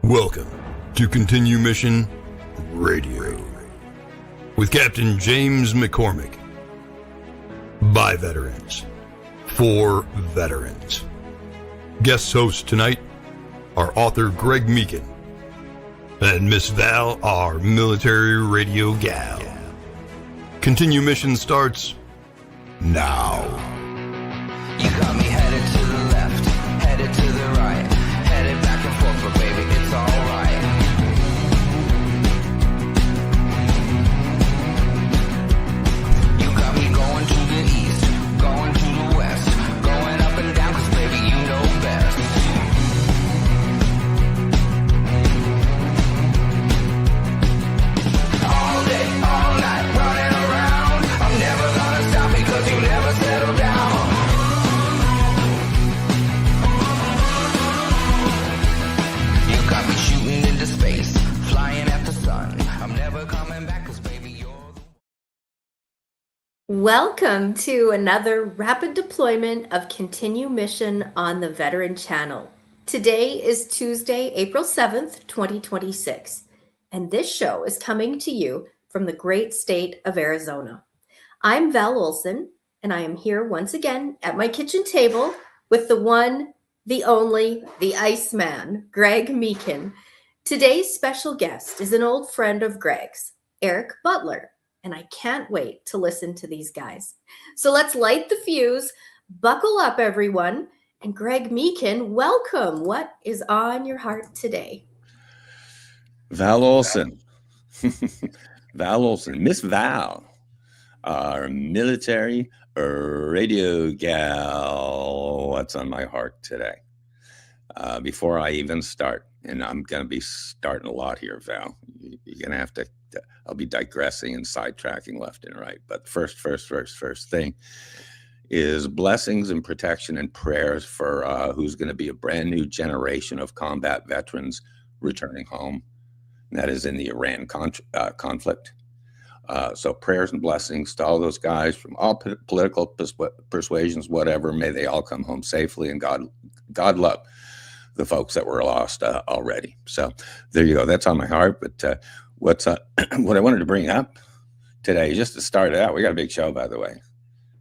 Welcome to Continue Mission Radio with Captain James McCormick. By veterans, for veterans. Guest hosts tonight are author Greg Meekin and Miss Val, our military radio gal. Continue Mission starts now. You got me headed to the left, headed to the right, headed back and forth, but baby, it's alright. You got me going to the east, going to the west, going up and down, 'cause baby, you know best. All day, all night, running around, I'm never gonna stop because you never settle down. Got me shooting into space, flying at the sun. I'm never coming back 'cause baby, you're the... Welcome to another rapid deployment of Continue Mission on the Veteran Channel. Today is Tuesday, April 7th, 2026, and this show is coming to you from the great state of Arizona. I'm Val Olson, and I am here once again at my kitchen table with the one, the only, the Iceman, Greg Meekin. Today's special guest is an old friend of Greg's, Erik Butler, and I can't wait to listen to these guys. So let's light the fuse, buckle up everyone, and Greg Meekin, welcome. What is on your heart today? Val Olson. Val Olson. Miss Val, our military radio gal. What's on my heart today? Before I even start, and I'm going to be starting a lot here, Val. You're going to have to, I'll be digressing and sidetracking left and right. But first thing is blessings and protection and prayers for who's going to be a brand new generation of combat veterans returning home. And that is in the Iran conflict. So prayers and blessings to all those guys from all political persuasions, whatever. May they all come home safely, and God love the folks that were lost already. So there you go. That's on my heart. But what I wanted to bring up today, just to start it out, we got a big show, by the way.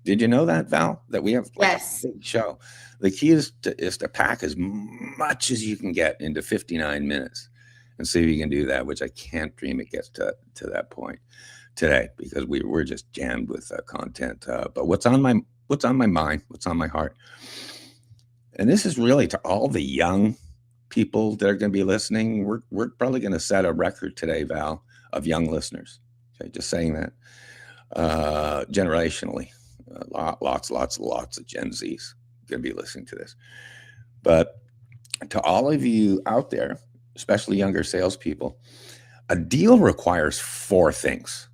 Did you know that, Val? That we have a big show. The key is to pack as much as you can get into 59 minutes, and see if you can do that. Which I can't dream it gets to that point today, because we're just jammed with content. But what's on my mind, what's on my heart, and this is really to all the young people that are going to be listening. We're probably going to set a record today, Val, of young listeners. Okay, just saying that. Generationally, lots of Gen Zs going to be listening to this. But to all of you out there, especially younger salespeople, a deal requires 4 things.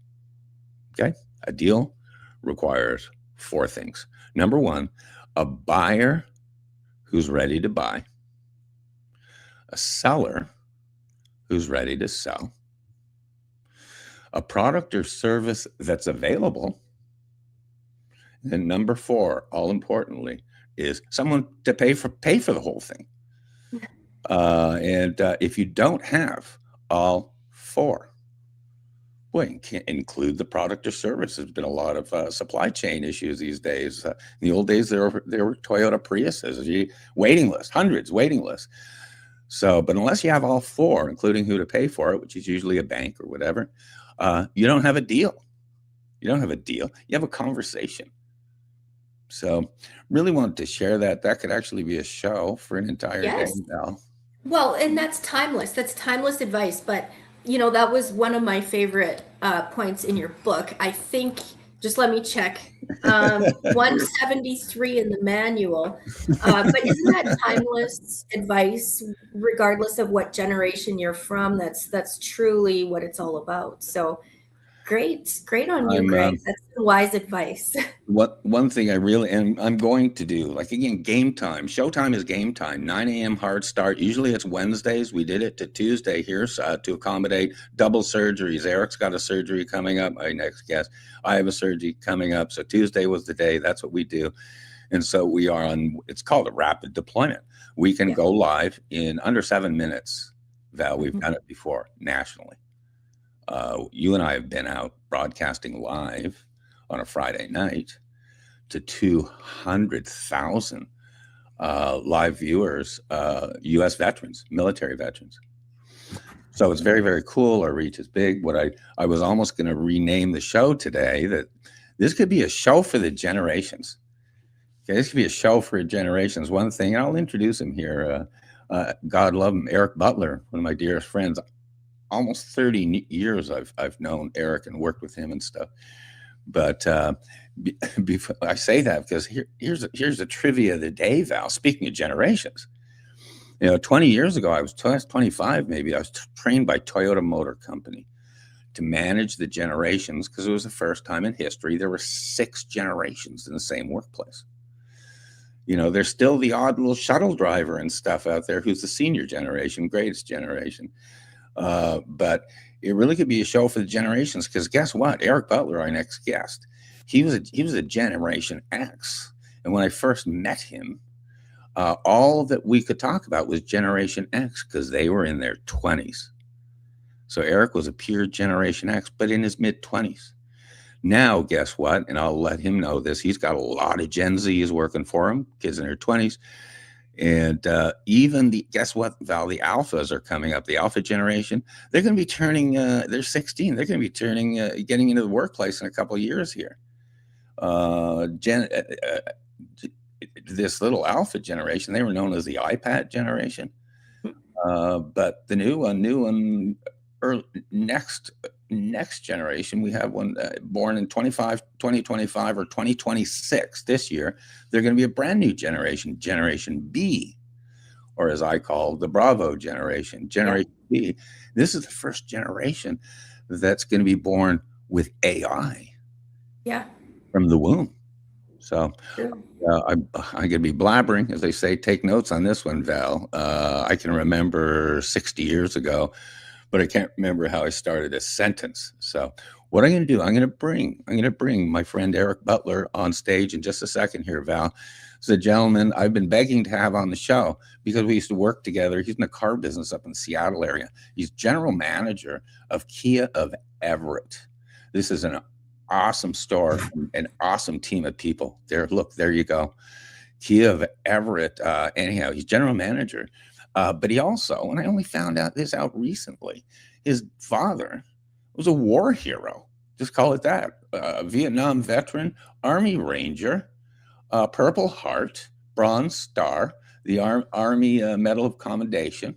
Okay, a deal requires 4 things. Number 1, a buyer who's ready to buy, a seller who's ready to sell, a product or service that's available, and then number 4, all importantly, is someone to pay for the whole thing. And if you don't have all 4, boy, you can't include the product or service. There's been a lot of supply chain issues these days. In the old days, there were Toyota Priuses, waiting lists, hundreds waiting lists. So, but unless you have all 4, including who to pay for it, which is usually a bank or whatever, you don't have a deal. You don't have a deal. You have a conversation. So really wanted to share that. That could actually be a show for an entire day now. Well, and that's timeless. That's timeless advice. But, you know, that was one of my favorite points in your book. I think, just let me check, 173 in the manual. But isn't that timeless advice, regardless of what generation you're from? That's truly what it's all about. So great on you, Greg. That's wise advice. One thing I'm going to do, like, again, game time. Showtime is game time. 9 a.m. hard start. Usually it's Wednesdays. We did it to Tuesday here to accommodate double surgeries. Erik's got a surgery coming up. My next guest, I have a surgery coming up. So Tuesday was the day. That's what we do. And so we are on, it's called a rapid deployment. We can go live in under 7 minutes Val. We've Mhm. done it before nationally. You and I have been out broadcasting live on a Friday night to 200,000 live viewers, U.S. veterans, military veterans. So it's very, very cool. Our reach is big. What I was almost going to rename the show today, that this could be a show for the generations. Okay, this could be a show for generations. One thing, and I'll introduce him here. God love him, Erik Butler, one of my dearest friends. Almost 30 years I've known Erik and worked with him and stuff. But before I say that, because here's the trivia of the day, Val. Speaking of generations, 20 years ago, I was 25 maybe. I was trained by Toyota Motor Company to manage the generations, because it was the first time in history there were 6 generations in the same workplace. There's still the odd little shuttle driver and stuff out there who's the senior generation, greatest generation. But it really could be a show for the generations, because guess what? Erik Butler, our next guest, he was a Generation X. And when I first met him, all that we could talk about was Generation X, because they were in their 20s. So Erik was a pure Generation X, but in his mid-20s. Now, guess what? And I'll let him know this. He's got a lot of Gen Zs working for him, kids in their 20s. And even guess what, Val, the alphas are coming up, the alpha generation. They're going to be turning, they're 16. They're going to be getting into the workplace in a couple of years here. This little alpha generation, they were known as the iPad generation. But the new one, next generation, we have one born in 2025 or 2026 this year. They're going to be a brand new generation, Generation B, or as I call the Bravo generation, Generation B. This is the first generation that's going to be born with AI from the womb. So I'm going to be blabbering, as they say. Take notes on this one, Val. I can remember 60 years ago, but I can't remember how I started a sentence. So what I'm going to do, I'm going to bring my friend Erik Butler on stage in just a second here, Val. He's a gentleman I've been begging to have on the show because we used to work together. He's in the car business up in the Seattle area. He's general manager of Kia of Everett. This is an awesome store, an awesome team of people there. Look, there you go. Kia of Everett. Anyhow, he's general manager. But he also, and I only found this out recently, his father was a war hero. Just call it that. Vietnam veteran, Army Ranger, Purple Heart, Bronze Star, the Army Medal of Commendation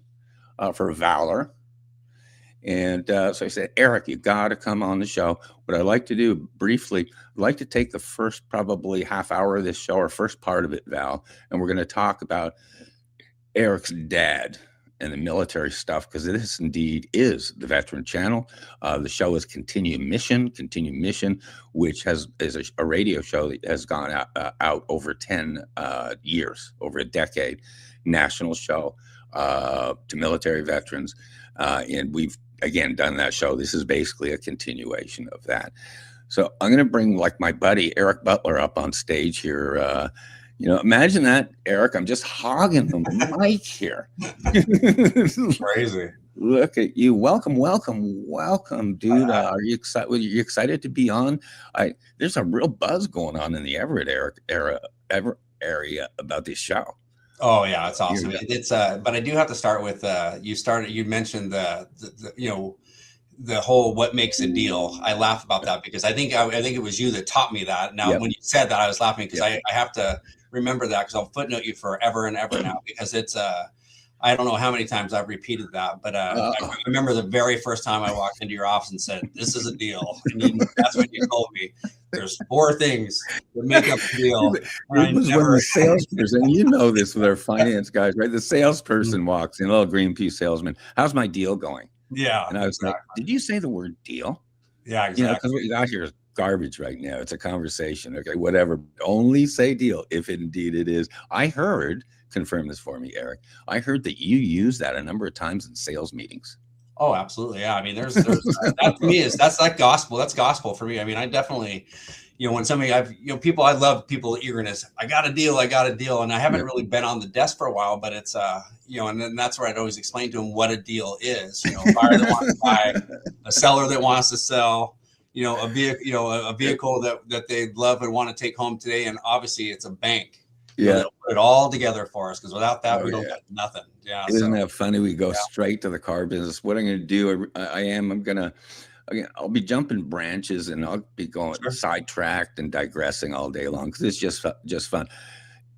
for valor. And so I said, Erik, you got to come on the show. What I'd like to do briefly, I'd like to take the first probably half hour of this show, or first part of it, Val, and we're going to talk about Erik's dad and the military stuff, because this indeed is the Veteran Channel. The show is Continue Mission, which is a radio show that has gone out over 10 years, over a decade, national show to military veterans. And we've, again, done that show. This is basically a continuation of that. So I'm going to bring my buddy Erik Butler up on stage here. Imagine that, Erik. I'm just hogging the mic here. Crazy. Look at you. Welcome, dude. Are you excited? You excited to be on? There's a real buzz going on in the Everett area about this show. Oh yeah, it's awesome. It's but I do have to start with you mentioned the whole what makes a deal. I laugh about that because I think it was you that taught me that. Now, when you said that, I was laughing because I have to remember that, because I'll footnote you forever and ever now, because it's I don't know how many times I've repeated that, but I remember the very first time I walked into your office and said, "This is a deal." And that's when you told me there's 4 things that make up the deal. It was when the salesperson, you know this with our finance guys, right? The salesperson walks in, a little Greenpeace salesman. How's my deal going? Yeah. And I was like, did you say the word deal? Yeah, exactly. Because what you got here is garbage right now. It's a conversation. Okay, whatever. Only say deal if indeed it is. I heard, confirm this for me, Erik. I heard that you use that a number of times in sales meetings. Oh, absolutely. Yeah. I mean, there's that to me that's like gospel. That's gospel for me. I mean, I definitely, when somebody people, I love people eagerness. I got a deal, and I haven't really been on the desk for a while, but it's and then that's where I'd always explain to them what a deal is. A buyer that wants to buy, a seller that wants to sell, a vehicle, a vehicle that they love and want to take home today, and obviously it's a bank. They'll put it all together for us, because without that we don't get nothing. Yeah, isn't that funny? We go straight to the car business. What I'm going to do, I'll be jumping branches, and I'll be going sidetracked and digressing all day long, because it's just fun.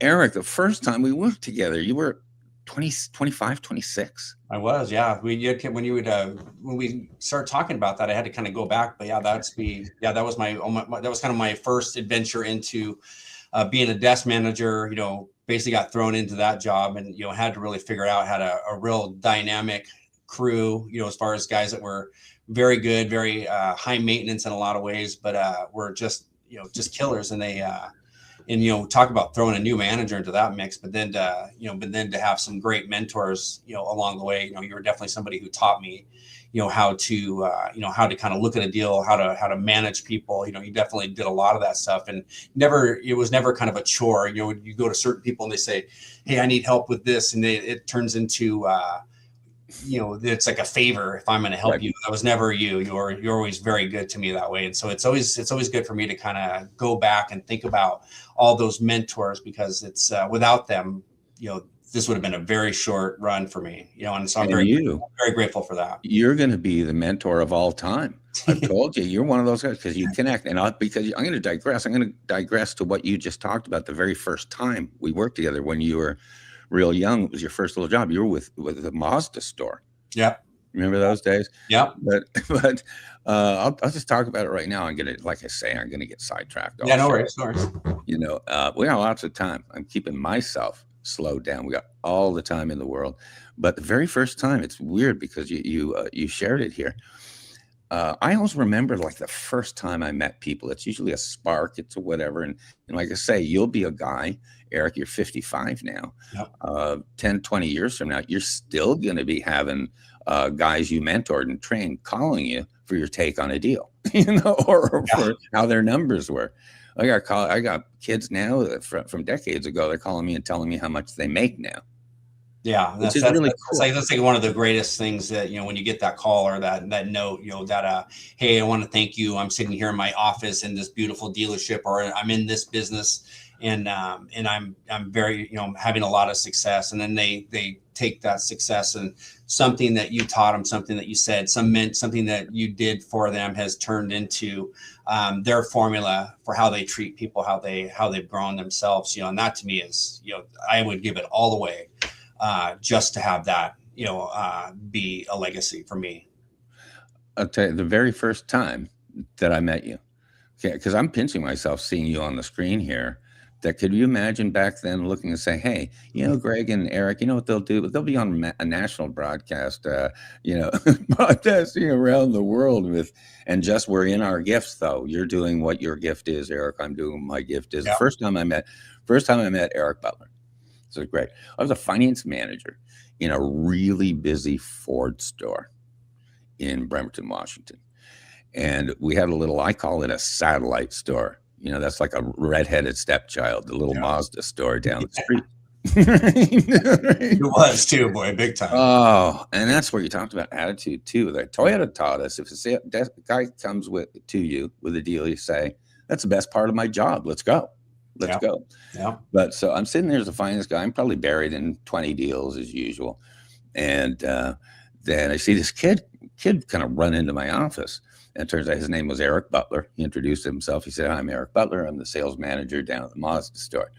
Erik, the first time we worked together, you were 25, 26. I was, yeah. When we started talking about that, I had to kind of go back. But yeah, that was that was kind of my first adventure into being a desk manager. Basically got thrown into that job, and had to really figure out how to a real dynamic crew. As far as guys that were very good, very high maintenance in a lot of ways, but were just killers. And they talk about throwing a new manager into that mix, but then to have some great mentors along the way. You were definitely somebody who taught me how to kind of look at a deal, how to manage people. You definitely did a lot of that stuff, and it was never kind of a chore. You go to certain people and they say, hey, I need help with this, and it turns into it's like a favor if I'm going to help you. That was never you. You're always very good to me that way. And so it's always good for me to kind of go back and think about all those mentors, because it's without them, this would have been a very short run for me, and so I'm very grateful for that. You're going to be the mentor of all time. I've told you, you're one of those guys, because you connect. And because I'm going to digress. I'm going to digress to what you just talked about. The very first time we worked together, when you were real young, it was your first little job. You were with the Mazda store. Yeah. Remember those days? Yeah. But I'll just talk about it right now. I'm going to get sidetracked. Yeah, no worries. We got lots of time. I'm keeping myself slowed down. We got all the time in the world. But the very first time, it's weird because you shared it here. I always remember like the first time I met people. It's usually a spark. It's a whatever. And like I say, you'll be a guy, Erik, you're 55 now. Yep. 10, 20 years from now, you're still going to be having guys you mentored and trained calling you for your take on a deal, or for how their numbers were. I got kids now from decades ago. They're calling me and telling me how much they make now. Yeah, that's really cool. That's like one of the greatest things that, when you get that call or that note, hey, I want to thank you. I'm sitting here in my office in this beautiful dealership, or I'm in this business, and I'm very, having a lot of success. And then they take that success, and something that you taught them, something that you said, something that you did for them has turned into their formula for how they treat people, how they've grown themselves. And that to me is, I would give it all away. Just to have that, be a legacy for me. I'll tell you, the very first time that I met you, because I'm pinching myself seeing you on the screen here, that could you imagine back then looking and saying, hey, Greg and Erik, what they'll do? They'll be on a national broadcast, broadcasting around the world and just we're in our gifts, though. You're doing what your gift is, Erik. I'm doing what my gift is. Yep. The first time I met Erik Butler. So great. I was a finance manager in a really busy Ford store in Bremerton, Washington. And we had I call it a satellite store. That's like a redheaded stepchild, the little Mazda store down the street. It was too, boy, big time. Oh, and that's where you talked about attitude too. That Toyota taught us, if a guy comes to you with a deal, you say, that's the best part of my job. Let's go. Let's go. Yeah. But so I'm sitting there as a finance guy. I'm probably buried in 20 deals as usual. And then I see this kid kind of run into my office. And it turns out his name was Erik Butler. He introduced himself. He said, I'm Erik Butler. I'm the sales manager down at the Mazda store.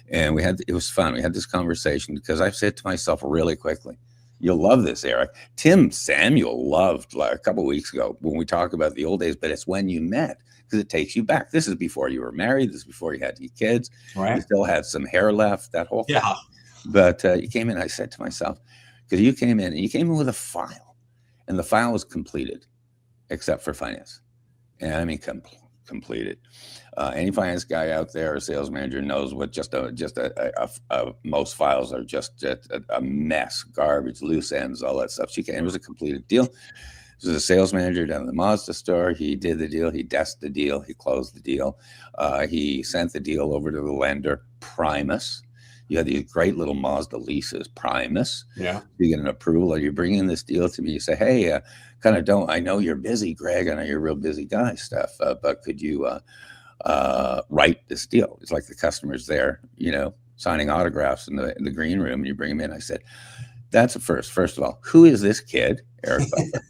And it was fun. We had this conversation because I said to myself really quickly, you'll love this, Erik. Tim Samuel loved like a couple of weeks ago when we talk about the old days, but it's when you met. Because it takes you back. This is before you were married. This is before you had your kids. Right. You still had some hair left, that whole thing. Yeah. But you came in, I said to myself, because you came in with a file, and the file was completed, except for finance. And I mean, completed. Any finance guy out there, or sales manager, knows what most files are just a mess, garbage, loose ends, all that stuff. It was a completed deal. was a sales manager down at the Mazda store. He did the deal. He desked the deal. He closed the deal. He sent the deal over to the lender, Primus. You had these great little Mazda leases, Primus. Yeah. You get an approval, or you bring in this deal to me. You say, hey, I know you're busy, Greg. I know you're a real busy guy, stuff. But could you write this deal? It's like the customer's there, signing autographs in the green room, and you bring them in. I said, that's a first. First of all, who is this kid, Erik Butler?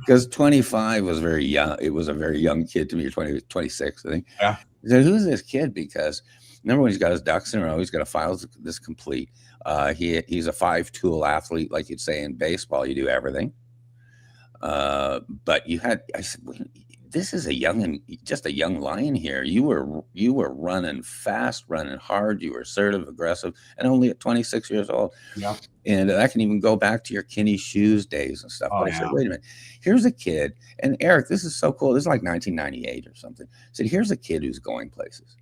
Because 25 was very young. It was a very young kid to me, 26, I think. Yeah. I said, who's this kid? Because number one, he's got his ducks in a row. He's got to file this complete. He's a 5-tool athlete, like you'd say in baseball. You do everything. But I said, well, this is just a young lion here. You were running fast, running hard. You were assertive, aggressive, and only at 26 years old. Yeah. And that can even go back to your Kinney Shoes days and stuff. But I said, wait a minute, here's a kid. And Erik, this is so cool. This is like 1998 or something. I said, here's a kid who's going places.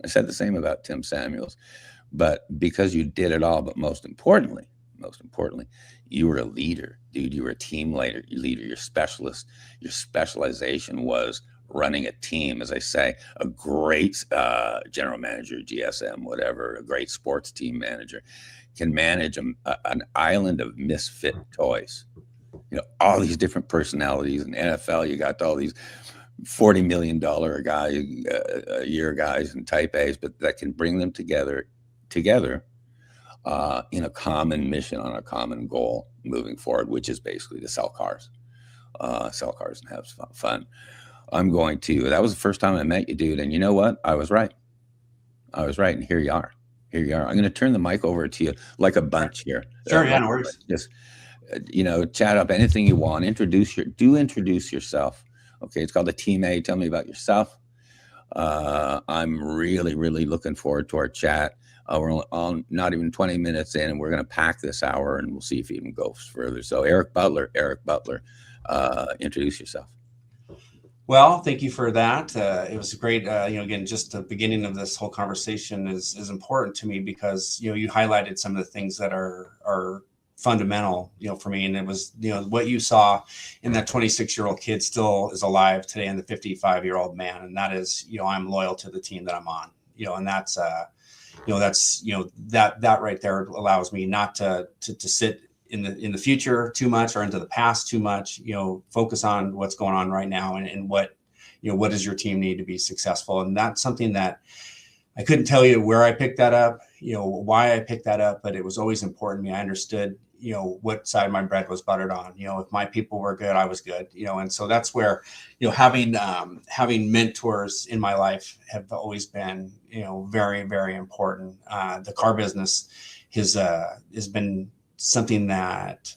I said the same about Tim Samuels, but because you did it all, but most importantly, you were a leader, dude. You were a team leader, your specialist. Your specialization was running a team, as I say, a great general manager, GSM, whatever, a great sports team manager can manage an island of misfit toys. All these different personalities. In NFL, you got all these $40 million a year guys and type A's, but that can bring them together in a common mission on a common goal moving forward, which is basically to sell cars and have fun. That was the first time I met you, dude. And you know what? I was right. And here you are. I'm going to turn the mic over to you like a bunch here. Sure. Yeah, no worries. Just, chat up anything you want. Introduce yourself. Okay. It's called the Team A. Tell me about yourself. I'm really, really looking forward to our chat. We're on not even 20 minutes in, and we're going to pack this hour, and we'll see if it even goes further. So Erik Butler, introduce yourself. Well, thank you for that. It was great. Again, just the beginning of this whole conversation is important to me because, you highlighted some of the things that are fundamental, for me. And it was, what you saw in that 26-year-old kid still is alive today in the 55-year-old man. And that is, I'm loyal to the team that I'm on, and that's, that right there allows me not to sit in the future too much or into the past too much, focus on what's going on right now and what does your team need to be successful. And that's something that I couldn't tell you where I picked that up, why I picked that up, but it was always important to me. I understood, what side my bread was buttered on. If my people were good, I was good, and so that's where, having mentors in my life have always been, very, very important. The car business has been something that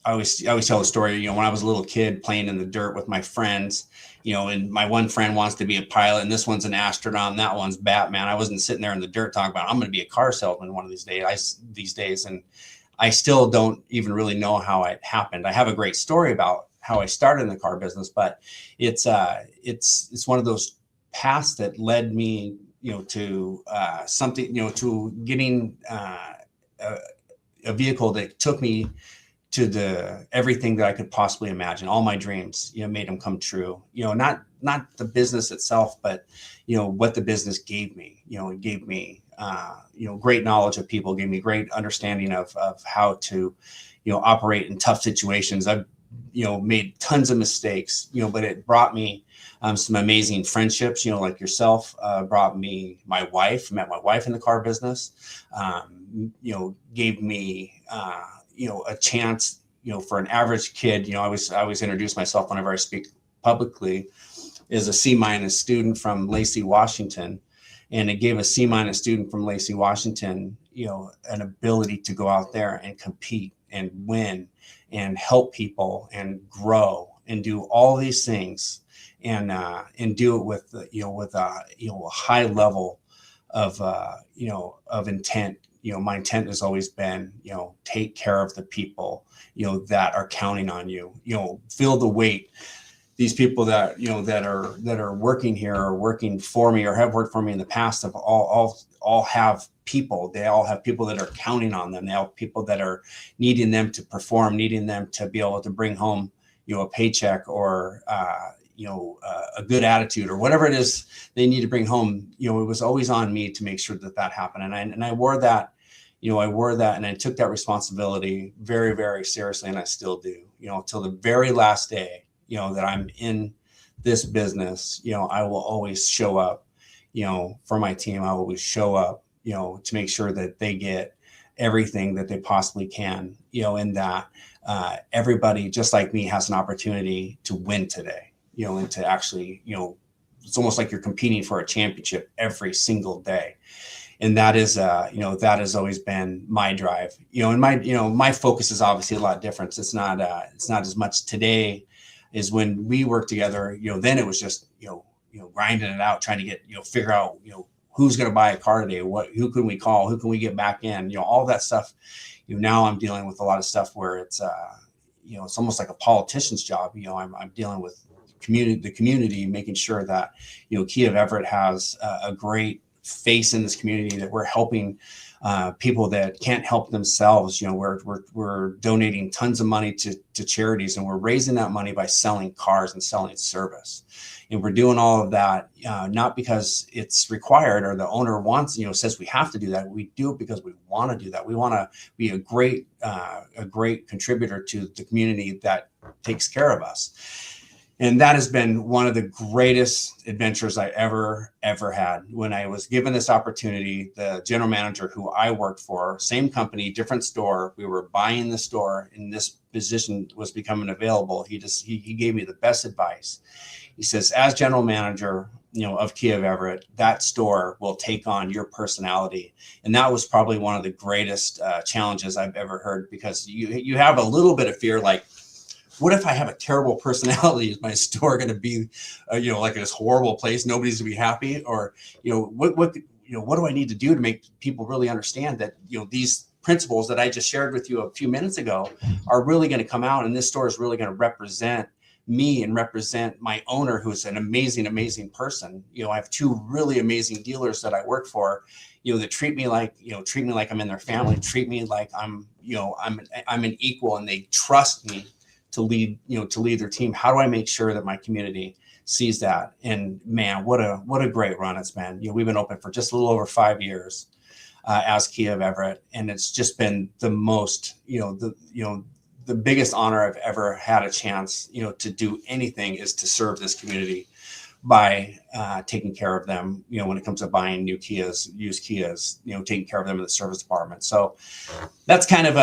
I always tell a story, when I was a little kid playing in the dirt with my friends, and my one friend wants to be a pilot and this one's an astronaut and that one's Batman. I wasn't sitting there in the dirt talking about, I'm going to be a car salesman one of these days. And I still don't even really know how it happened. I have a great story about how I started in the car business, but it's one of those paths that led me, to something, to getting a vehicle that took me to everything that I could possibly imagine. All my dreams, made them come true. Not the business itself, but what the business gave me. It gave me great knowledge of people, gave me great understanding of how to operate in tough situations. I've made tons of mistakes, but it brought me some amazing friendships. Like yourself, brought me my wife. Met my wife in the car business. Gave me a chance, for an average kid. I always introduce myself whenever I speak publicly as a C- student from Lacey, Washington. And it gave a C- student from Lacey, Washington, an ability to go out there and compete and win and help people and grow and do all these things and do it with a high level of intent. My intent has always been, take care of the people, that are counting on you, feel the weight. These people that, that are working here or working for me or have worked for me in the past have all have people. They all have people that are counting on them. They have people that are needing them to perform, needing them to be able to bring home, a paycheck or, a good attitude or whatever it is they need to bring home. It was always on me to make sure that happened. And I wore that, and I took that responsibility very, very seriously. And I still do, till the very last day, that I'm in this business. I will always show up, for my team. I will always show up, to make sure that they get everything that they possibly can, in that everybody just like me has an opportunity to win today, and to actually, it's almost like you're competing for a championship every single day. And that is, that has always been my drive, and my focus is obviously a lot different. It's not as much today as when we worked together. Then it was just, grinding it out, trying to get, figure out, who's going to buy a car today? Who can we call? Who can we get back in? All that stuff. Now I'm dealing with a lot of stuff where it's, it's almost like a politician's job. I'm dealing with the community, making sure that, Kia of Everett has a great face in this community, that we're helping people that can't help themselves. We're donating tons of money to charities, and we're raising that money by selling cars and selling service. And we're doing all of that, not because it's required or the owner wants, says we have to do that. We do it because we want to do that. We want to be a great contributor to the community that takes care of us. And that has been one of the greatest adventures I ever had. When I was given this opportunity, the general manager who I worked for, same company, different store, we were buying the store and this position was becoming available. He gave me the best advice. He says, as general manager, of Kia of Everett, that store will take on your personality. And that was probably one of the greatest challenges I've ever heard, because you have a little bit of fear, like, what if I have a terrible personality? Is my store going to be, like this horrible place? Nobody's going to be happy? Or, what do I need to do to make people really understand that, these principles that I just shared with you a few minutes ago are really going to come out, and this store is really going to represent me and represent my owner, who's an amazing, amazing person. I have two really amazing dealers that I work for, that treat me like I'm in their family, treat me like I'm an equal, and they trust me to lead their team. How do I make sure that my community sees that? And man, what a great run it's been. We've been open for just a little over 5 years as Kia of Everett, and it's just been the most, the biggest honor I've ever had a chance, to do anything, is to serve this community by taking care of them, when it comes to buying new Kias, used Kias, taking care of them in the service department. So that's kind of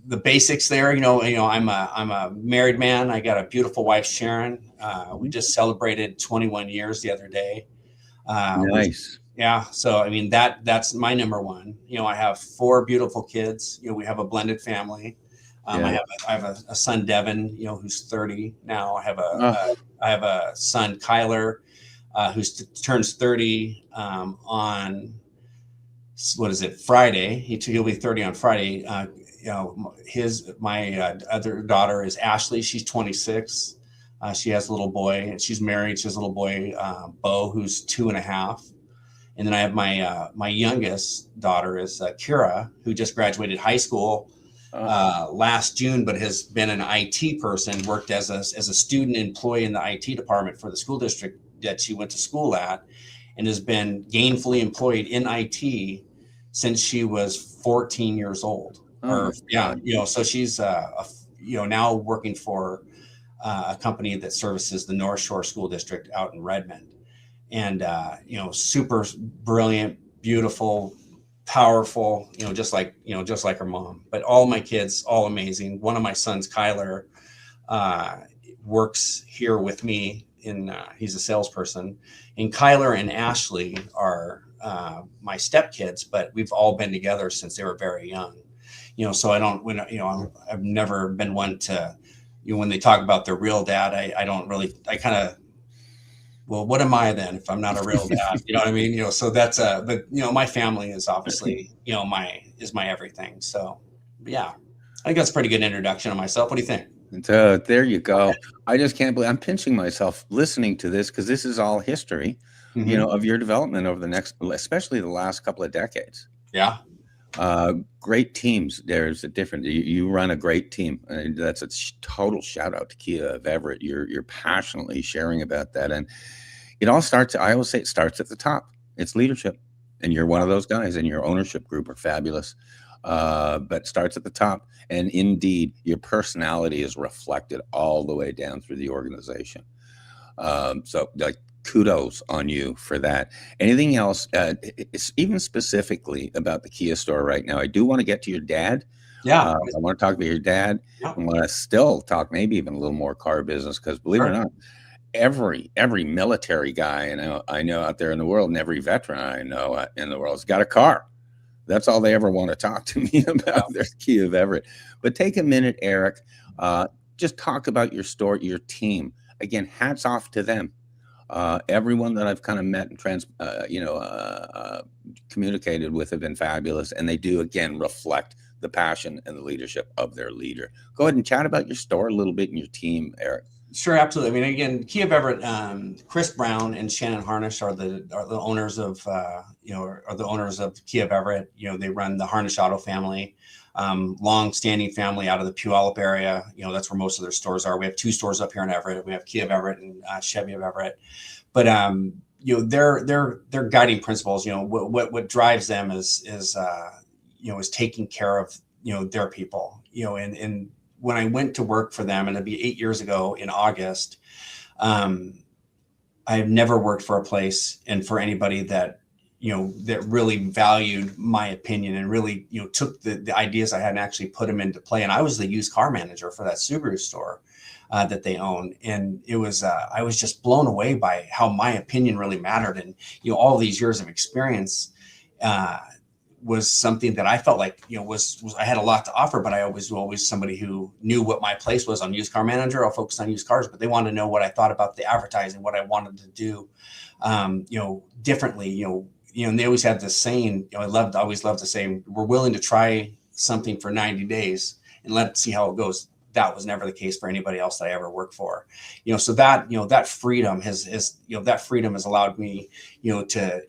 the basics there. I'm a married man. I got a beautiful wife, Sharon. We just celebrated 21 years the other day. Nice. Yeah. So, I mean, that's my number one. I have 4 beautiful kids. We have a blended family. I have a son, Devin, who's 30 now. I have a son, Kyler, who turns 30 on, Friday. He'll be 30 on Friday. My other daughter is Ashley. She's 26. She has a little boy, and she's married. She has a little boy, Bo, who's 2.5. And then I have my youngest daughter is Kira, who just graduated high school last June, but has been an IT person, worked as a student employee in the IT department for the school district that she went to school at, and has been gainfully employed in IT since she was 14 years old. So she's now working for a company that services the North Shore School District out in Redmond. And super brilliant, beautiful, powerful, just like her mom. But all my kids, all amazing. One of my sons, Kyler, works here with me he's a salesperson. And Kyler and Ashley are my stepkids, but we've all been together since they were very young. So I've never been one to, when they talk about their real dad, I kind of, well, what am I then if I'm not a real dad? You know what I mean? So that's but my family is obviously, my everything. So yeah, I think that's a pretty good introduction of myself. What do you think? There you go. I just can't believe I'm pinching myself listening to this, because this is all history. you know, of your development over the next, especially the last couple of decades. Yeah. Great teams. There's a different. You run a great team, and that's a total shout out to Kia of Everett. You're passionately sharing about that, and it all starts. I always say it starts at the top. It's leadership, and you're one of those guys. And your ownership group are fabulous, but it starts at the top. And indeed, your personality is reflected all the way down through the organization. So, like, kudos on you for that. Anything else, even specifically about the Kia store right now? I do want to get to your dad. Yeah. I want to talk about your dad. Yeah. I want to still talk maybe even a little more car business, because believe it or not, every military guy I know out there in the world, and every veteran I know in the world has got a car. That's all they ever want to talk to me about, their Kia of Everett. But take a minute, Eric. Just talk about your store, your team. Again, hats off to them. Everyone that I've kind of met and communicated with have been fabulous, and they do, again, reflect the passion and the leadership of their leader. Go ahead and chat about your store a little bit and your team, Eric. Sure, absolutely. I mean, again, Kia of Everett, Chris Brown and Shannon Harnish are the owners of are the owners of Kia of Everett. You know, they run the Harnish Auto family, long-standing family out of the Puyallup area. You know, that's where most of their stores are. We have 2 stores up here in Everett. We have Kia of Everett and Chevy of Everett. But you know, their guiding principles. You know, what drives them is taking care of, you know, their people. You know, and when I went to work for them, and it'd be 8 years ago in August, I have never worked for a place and for anybody that, you know, that really valued my opinion and really, you know, took the ideas I had and actually put them into play. And I was the used car manager for that Subaru store that they own. And it was, I was just blown away by how my opinion really mattered. And, you know, all these years of experience, was something that I felt like, you know, was I had a lot to offer, but I was always somebody who knew what my place was on used car manager. I'll focus on used cars, but they wanted to know what I thought about the advertising, what I wanted to do, you know, differently, you know, and they always had this saying, you know, I always loved the saying, we're willing to try something for 90 days and let's see how it goes. That was never the case for anybody else that I ever worked for, you know, so that, you know, that freedom has allowed me, you know, to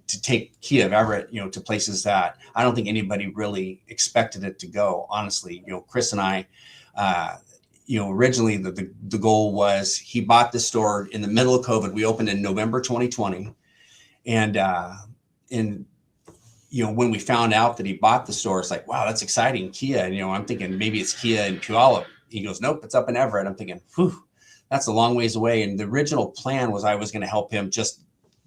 take Kia of Everett, you know, to places that I don't think anybody really expected it to go. Honestly, you know, Chris and I, you know, originally the goal was he bought the store in the middle of COVID. We opened in November 2020. And you know, when we found out that he bought the store, it's like, wow, that's exciting. Kia. And, you know, I'm thinking maybe it's Kia in Puyallup. He goes, nope, it's up in Everett. I'm thinking, whew, that's a long ways away. And the original plan was I was going to help him just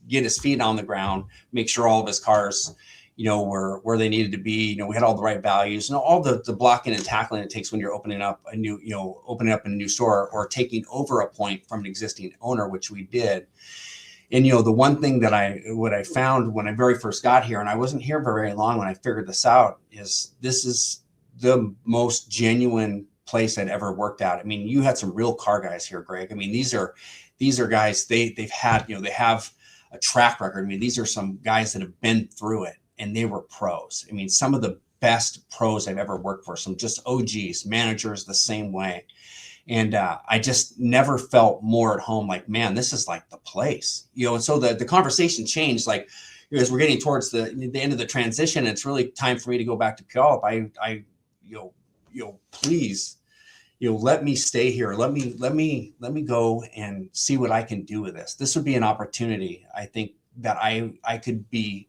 get his feet on the ground, make sure all of his cars, you know, were where they needed to be. You know, we had all the right values and all the blocking and tackling it takes when you're opening up a new store or taking over a point from an existing owner, which we did. And, you know, the one thing that I found when I very first got here, and I wasn't here for very long when I figured this out, is this is the most genuine place I'd ever worked at. I mean, you had some real car guys here, Greg. I mean, these are guys, they've had, you know, they have a track record. I mean, these are some guys that have been through it and they were pros. I mean, some of the best pros I've ever worked for, some just OGs, managers the same way. And I just never felt more at home, like, man, this is like the place, you know. And so the conversation changed, like, as we're getting towards the end of the transition, it's really time for me to go back to Puyallup. I you know, please, you know, let me stay here. Let me go and see what I can do with this. This would be an opportunity, I think, that I could be,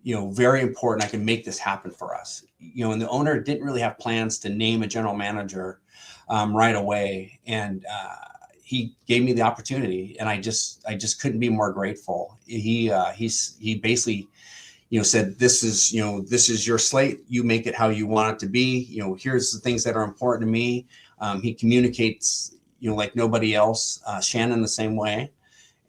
you know, very important. I can make this happen for us, you know. And the owner didn't really have plans to name a general manager right away. And he gave me the opportunity, and I just couldn't be more grateful. He basically, you know, said, this is your slate. You make it how you want it to be. You know, here's the things that are important to me. He communicates, you know, like nobody else. Shannon the same way.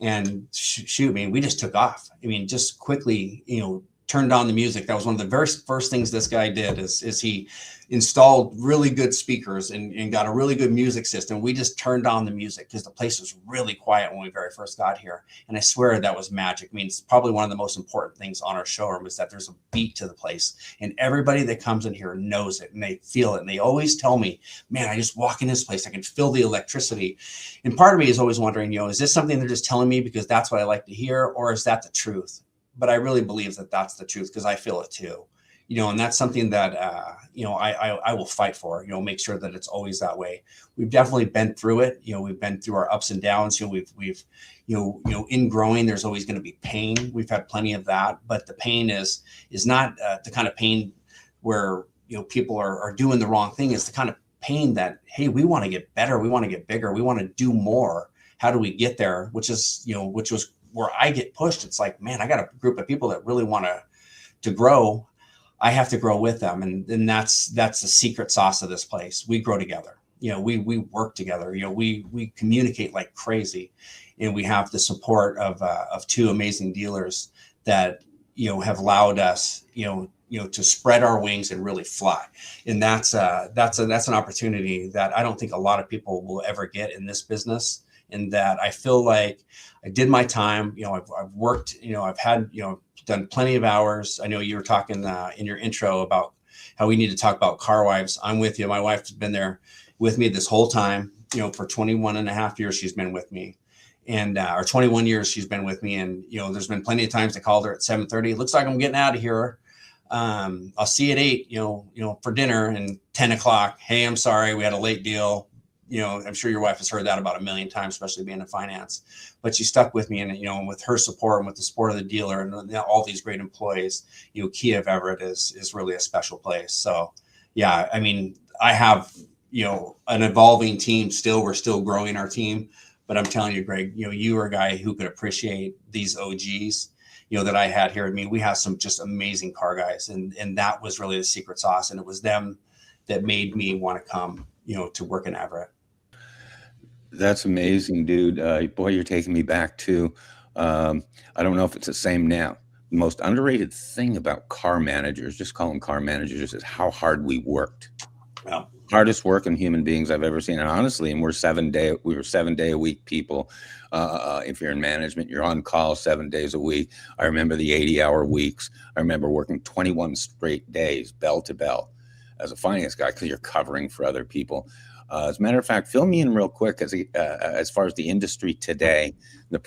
And shoot, I mean, we just took off. I mean, just quickly, you know, turned on the music. That was one of the very first things this guy did is he installed really good speakers and got a really good music system. We just turned on the music because the place was really quiet when we very first got here. And I swear that was magic. I mean, it's probably one of the most important things on our showroom is that there's a beat to the place. And everybody that comes in here knows it and they feel it. And they always tell me, man, I just walk in this place, I can feel the electricity. And part of me is always wondering, is this something they're just telling me because that's what I like to hear, or is that the truth? But I really believe that that's the truth because I feel it too. And that's something that, I will fight for, make sure that it's always that way. We've definitely been through it. We've been through our ups and downs. We've in growing, there's always going to be pain. We've had plenty of that, but the pain is not the kind of pain where, people are doing the wrong thing. It's the kind of pain that, hey, we want to get better. We want to get bigger. We want to do more. How do we get there? Which was where I get pushed. It's like, man, I got a group of people that really want to grow. I have to grow with them. And that's the secret sauce of this place. We grow together. We work together. We communicate like crazy, and we have the support of two amazing dealers that, have allowed us, to spread our wings and really fly. And that's an opportunity that I don't think a lot of people will ever get in this business. And that I feel like I did my time. I've worked, I've had, done plenty of hours. I know you were talking in your intro about how we need to talk about car wives. I'm with you. My wife's been there with me this whole time, for 21 and a half years, she's been with me, and, or 21 years she's been with me. And, there's been plenty of times I called her at 7:30. It looks like I'm getting out of here. I'll see you at 8, for dinner, and 10 o'clock. Hey, I'm sorry. We had a late deal. I'm sure your wife has heard that about a million times, especially being in finance, but she stuck with me. And, with her support and with the support of the dealer and all these great employees, Kia of Everett is really a special place. So, yeah, I mean, I have, an evolving team still. We're still growing our team, but I'm telling you, Greg, you are a guy who could appreciate these OGs, that I had here. I mean, we have some just amazing car guys, and that was really the secret sauce. And it was them that made me want to come, to work in Everett. That's amazing, dude. Boy, you're taking me back to, I don't know if it's the same now. The most underrated thing about car managers, just call them car managers, is how hard we worked. Well, hardest working human beings I've ever seen. And honestly, and we were 7 day a week people. If you're in management, you're on call 7 days a week. I remember the 80-hour weeks. I remember working 21 straight days, bell to bell, as a finance guy, because you're covering for other people. As a matter of fact, fill me in real quick as far as the industry today.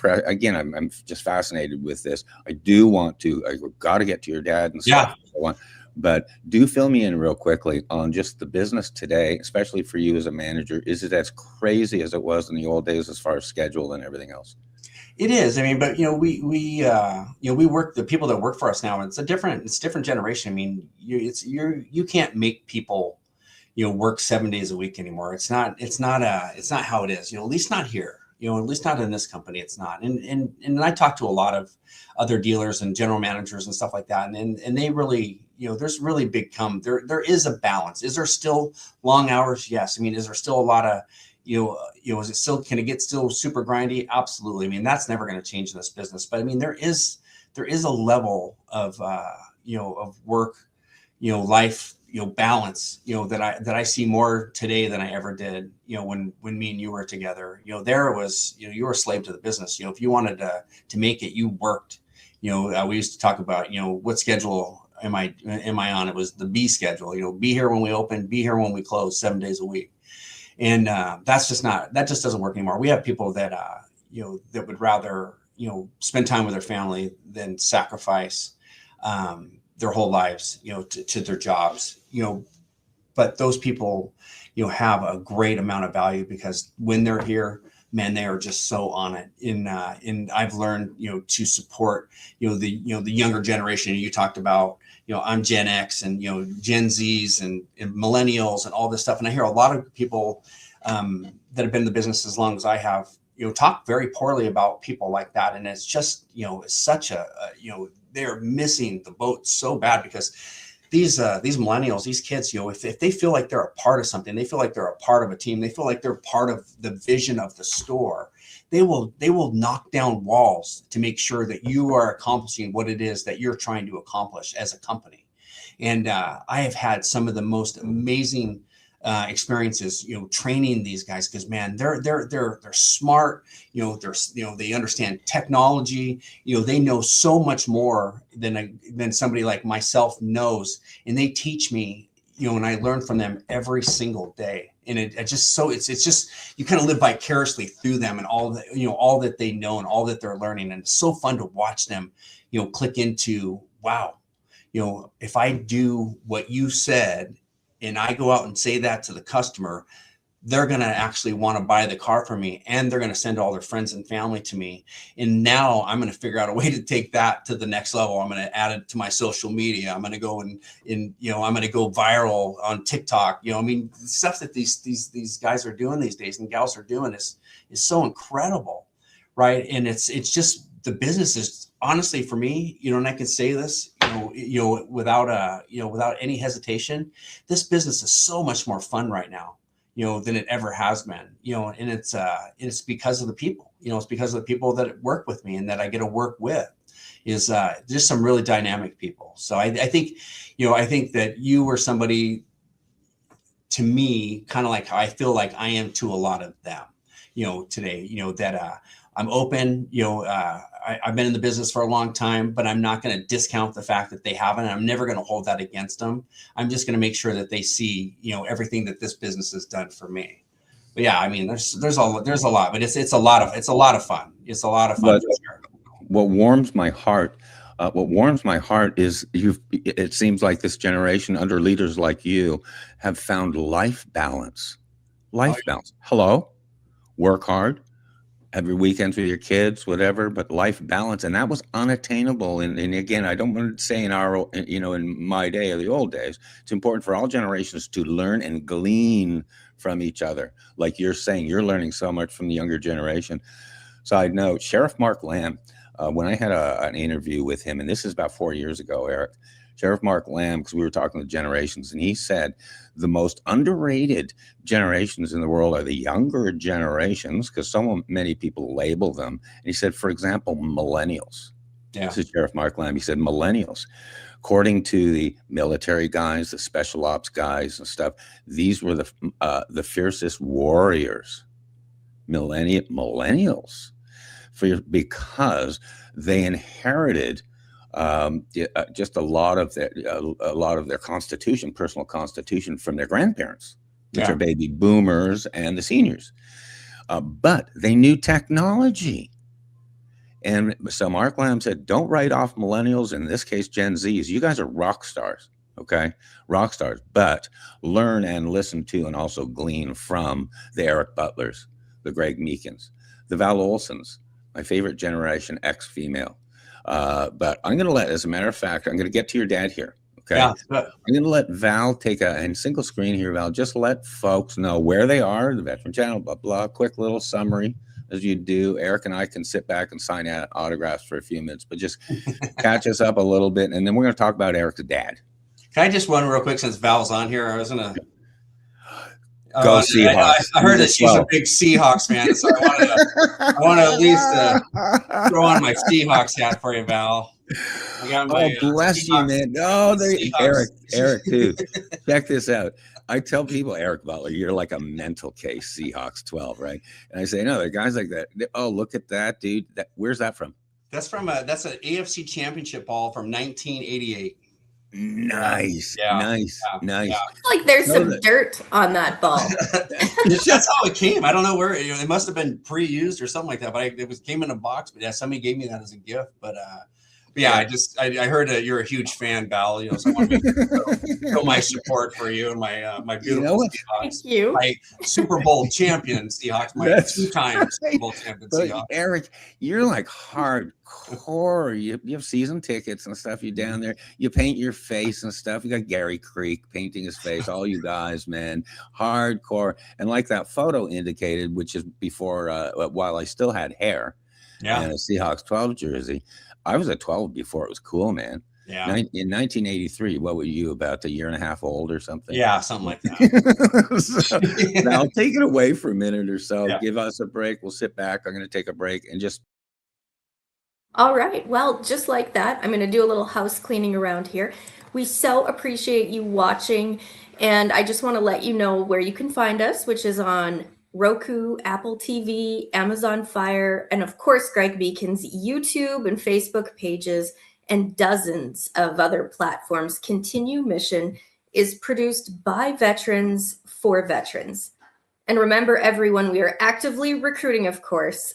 Again, I'm just fascinated with this. I got to get to your dad and stuff. Yeah. But do fill me in real quickly on just the business today, especially for you as a manager. Is it as crazy as it was in the old days as far as schedule and everything else? It is. I mean, but we work, the people that work for us now. It's different generation. I mean, you can't make people, work 7 days a week anymore. It's not how it is. At least not here. At least not in this company. It's not. And I talk to a lot of other dealers and general managers and stuff like that, and they really, there's really big there is a balance. Is there still long hours? Yes. I mean, is there still a lot of, is it still, can it get still super grindy? Absolutely. I mean, that's never going to change in this business. But I mean, there is a level of, of work, life, balance, that I see more today than I ever did, when me and you were together. There was, you were a slave to the business. If you wanted to make it, you worked. We used to talk about, what schedule am I on? It was the B schedule. Be here when we open, be here when we close, 7 days a week. And that just doesn't work anymore. We have people that that would rather spend time with their family than sacrifice their whole lives to their jobs. But those people have a great amount of value, because when they're here, man, they are just so on it. And I've learned to support the younger generation. You talked about I'm Gen X and Gen Zs and millennials and all this stuff. And I hear a lot of people that have been in the business as long as I have talk very poorly about people like that. And it's just it's such a they're missing the boat so bad, because these millennials, these kids, if they feel like they're a part of something, they feel like they're a part of a team, they feel like they're part of the vision of the store, they will knock down walls to make sure that you are accomplishing what it is that you're trying to accomplish as a company. And I have had some of the most amazing experiences, training these guys, because man, they're smart, they understand technology, they know so much more than somebody like myself knows, and they teach me, and I learn from them every single day. And it's just you kind of live vicariously through them and all that they know and all that they're learning, and it's so fun to watch them, click into, wow, if I do what you said and I go out and say that to the customer, they're going to actually want to buy the car from me, and they're going to send all their friends and family to me. And now I'm going to figure out a way to take that to the next level. I'm going to add it to my social media. I'm going to go and I'm going to go viral on TikTok. The stuff that these guys are doing these days and gals are doing is so incredible. Right. And it's just, the business is, honestly, for me, and I can say this, without any hesitation, this business is so much more fun right now, than it ever has been, and it's because of the people, it's because of the people that work with me and that I get to work with, is just some really dynamic people. So I think that you were somebody, to me, kind of like how I feel like I am to a lot of them, today, that I'm open, I've been in the business for a long time, but I'm not going to discount the fact that they haven't. I'm never going to hold that against them. I'm just going to make sure that they see, everything that this business has done for me. But yeah, I mean, there's a lot, but it's a lot of fun. It's a lot of fun. What warms my heart is it seems like this generation, under leaders like you, have found life balance. Balance. Hello, work hard every weekend with your kids, whatever, but life balance. And that was unattainable. And again, I don't want to say in my day or the old days, it's important for all generations to learn and glean from each other. Like you're saying, you're learning so much from the younger generation. Side note, Sheriff Mark Lamb, when I had an interview with him, and this is about 4 years ago, Eric, Sheriff Mark Lamb, because we were talking to generations, and he said the most underrated generations in the world are the younger generations, because many people label them. And he said, for example, millennials. Yeah. This is Sheriff Mark Lamb. He said millennials, according to the military guys, the special ops guys and stuff, these were the fiercest warriors. Millennials, because they inherited just a lot of their constitution, personal constitution, from their grandparents, which are baby boomers and the seniors. But they knew technology. And so Mark Lamb said, don't write off millennials, in this case, Gen Zs. You guys are rock stars, okay? Rock stars, but learn and listen to and also glean from the Erik Butlers, the Greg Meekins, the Val Olsons, my favorite Generation X female. But I'm going to let, as a matter of fact, I'm going to get to your dad here. Okay. Yeah. I'm going to let Val take and single screen here, Val, just let folks know where they are, the Veteran Channel, blah, blah, quick little summary as you do. Eric and I can sit back and sign autographs for a few minutes, but just catch us up a little bit. And then we're going to talk about Eric's dad. Can I just run real quick since Val's on here? I was going to go Seahawks. I heard that she's a big Seahawks fan, so I want to at least throw on my Seahawks hat for you, Val. I got my, bless you, man. Oh, there you Eric too. Check this out. I tell people, Erik Butler, you're like a mental case, Seahawks 12, right? And I say, no, there are guys like that. Oh, look at that, dude. Where's that from? That's from that's an AFC Championship ball from 1988. Nice. Nice. I feel like there's some dirt on that ball. That's how it came. I don't know where it must have been pre-used or something like that, but it came in a box. But yeah, somebody gave me that as a gift. But yeah, I heard that you're a huge fan, Val. So I want to show my support for you and my beautiful Seahawks. Thank you. My Super Bowl champion Seahawks, my 2-time Super Bowl champion Seahawks. Eric, you're like hardcore. You have season tickets and stuff. You're down there. You paint your face and stuff. You got Gary Creek painting his face. All you guys, man, hardcore. And like that photo indicated, which is before, while I still had hair, and a Seahawks 12 jersey. I was a 12 before it was cool, man. Yeah. In 1983, what were you, about a year and a half old or something? Yeah, something like that. So, now take it away for a minute or so. Yeah. Give us a break. We'll sit back. I'm going to take a break and just. All right. Well, just like that, I'm going to do a little house cleaning around here. We so appreciate you watching, and I just want to let you know where you can find us, which is on Roku, Apple TV, Amazon Fire, and of course, Greg Beacon's YouTube and Facebook pages, and dozens of other platforms. Continue Mission is produced by veterans for veterans. And remember, everyone, we are actively recruiting, of course.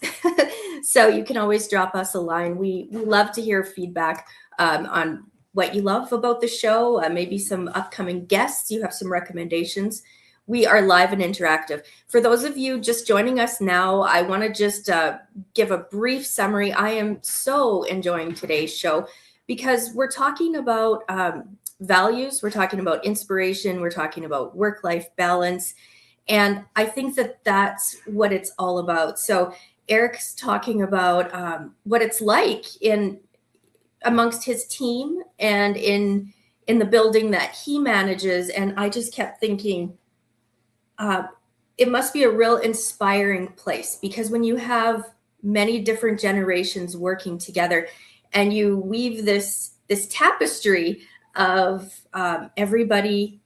So you can always drop us a line. We love to hear feedback on what you love about the show, maybe some upcoming guests. You have some recommendations. We are live and interactive. For those of you just joining us now, I want to just give a brief summary. I am so enjoying today's show because we're talking about values, we're talking about inspiration, we're talking about work-life balance. And I think that that's what it's all about. So Erik's talking about what it's like amongst his team and in the building that he manages. And I just kept thinking, it must be a real inspiring place, because when you have many different generations working together and you weave this tapestry of everybody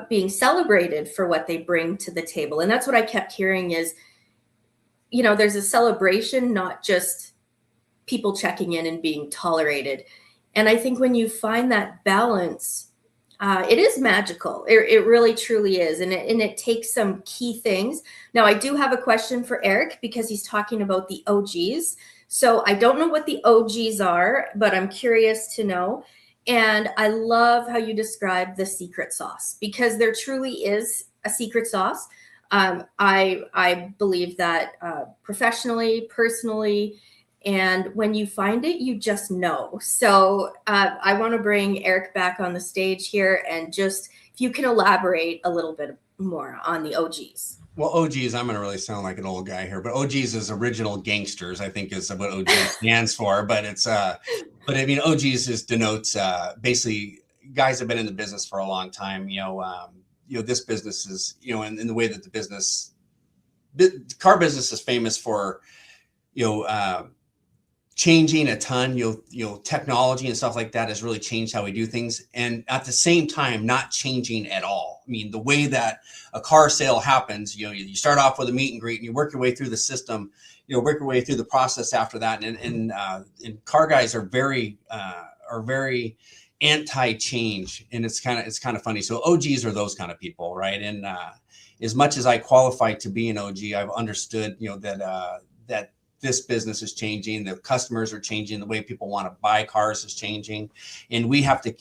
being celebrated for what they bring to the table. And that's what I kept hearing is, there's a celebration, not just people checking in and being tolerated. And I think when you find that balance, it is magical. It really, truly is. And it takes some key things. Now, I do have a question for Erik, because he's talking about the OGs. So I don't know what the OGs are, but I'm curious to know. And I love how you describe the secret sauce, because there truly is a secret sauce. I believe that professionally, personally, and when you find it, you just know. So I want to bring Erik back on the stage here, and just if you can elaborate a little bit more on the OGs. Well, OGs, I'm going to really sound like an old guy here, but OGs is original gangsters, I think is what OG stands for. But but I mean, OGs denotes basically guys have been in the business for a long time. This business is, in the way that the car business is famous for, changing a ton, technology and stuff like that has really changed how we do things. And at the same time, not changing at all. I mean, the way that a car sale happens, you start off with a meet and greet and you work your way through the system, work your way through the process after that. And car guys are very anti-change. And it's kind of funny. So OGs are those kind of people, right? And as much as I qualify to be an OG, I've understood, that this business is changing, the customers are changing, the way people want to buy cars is changing. And we have to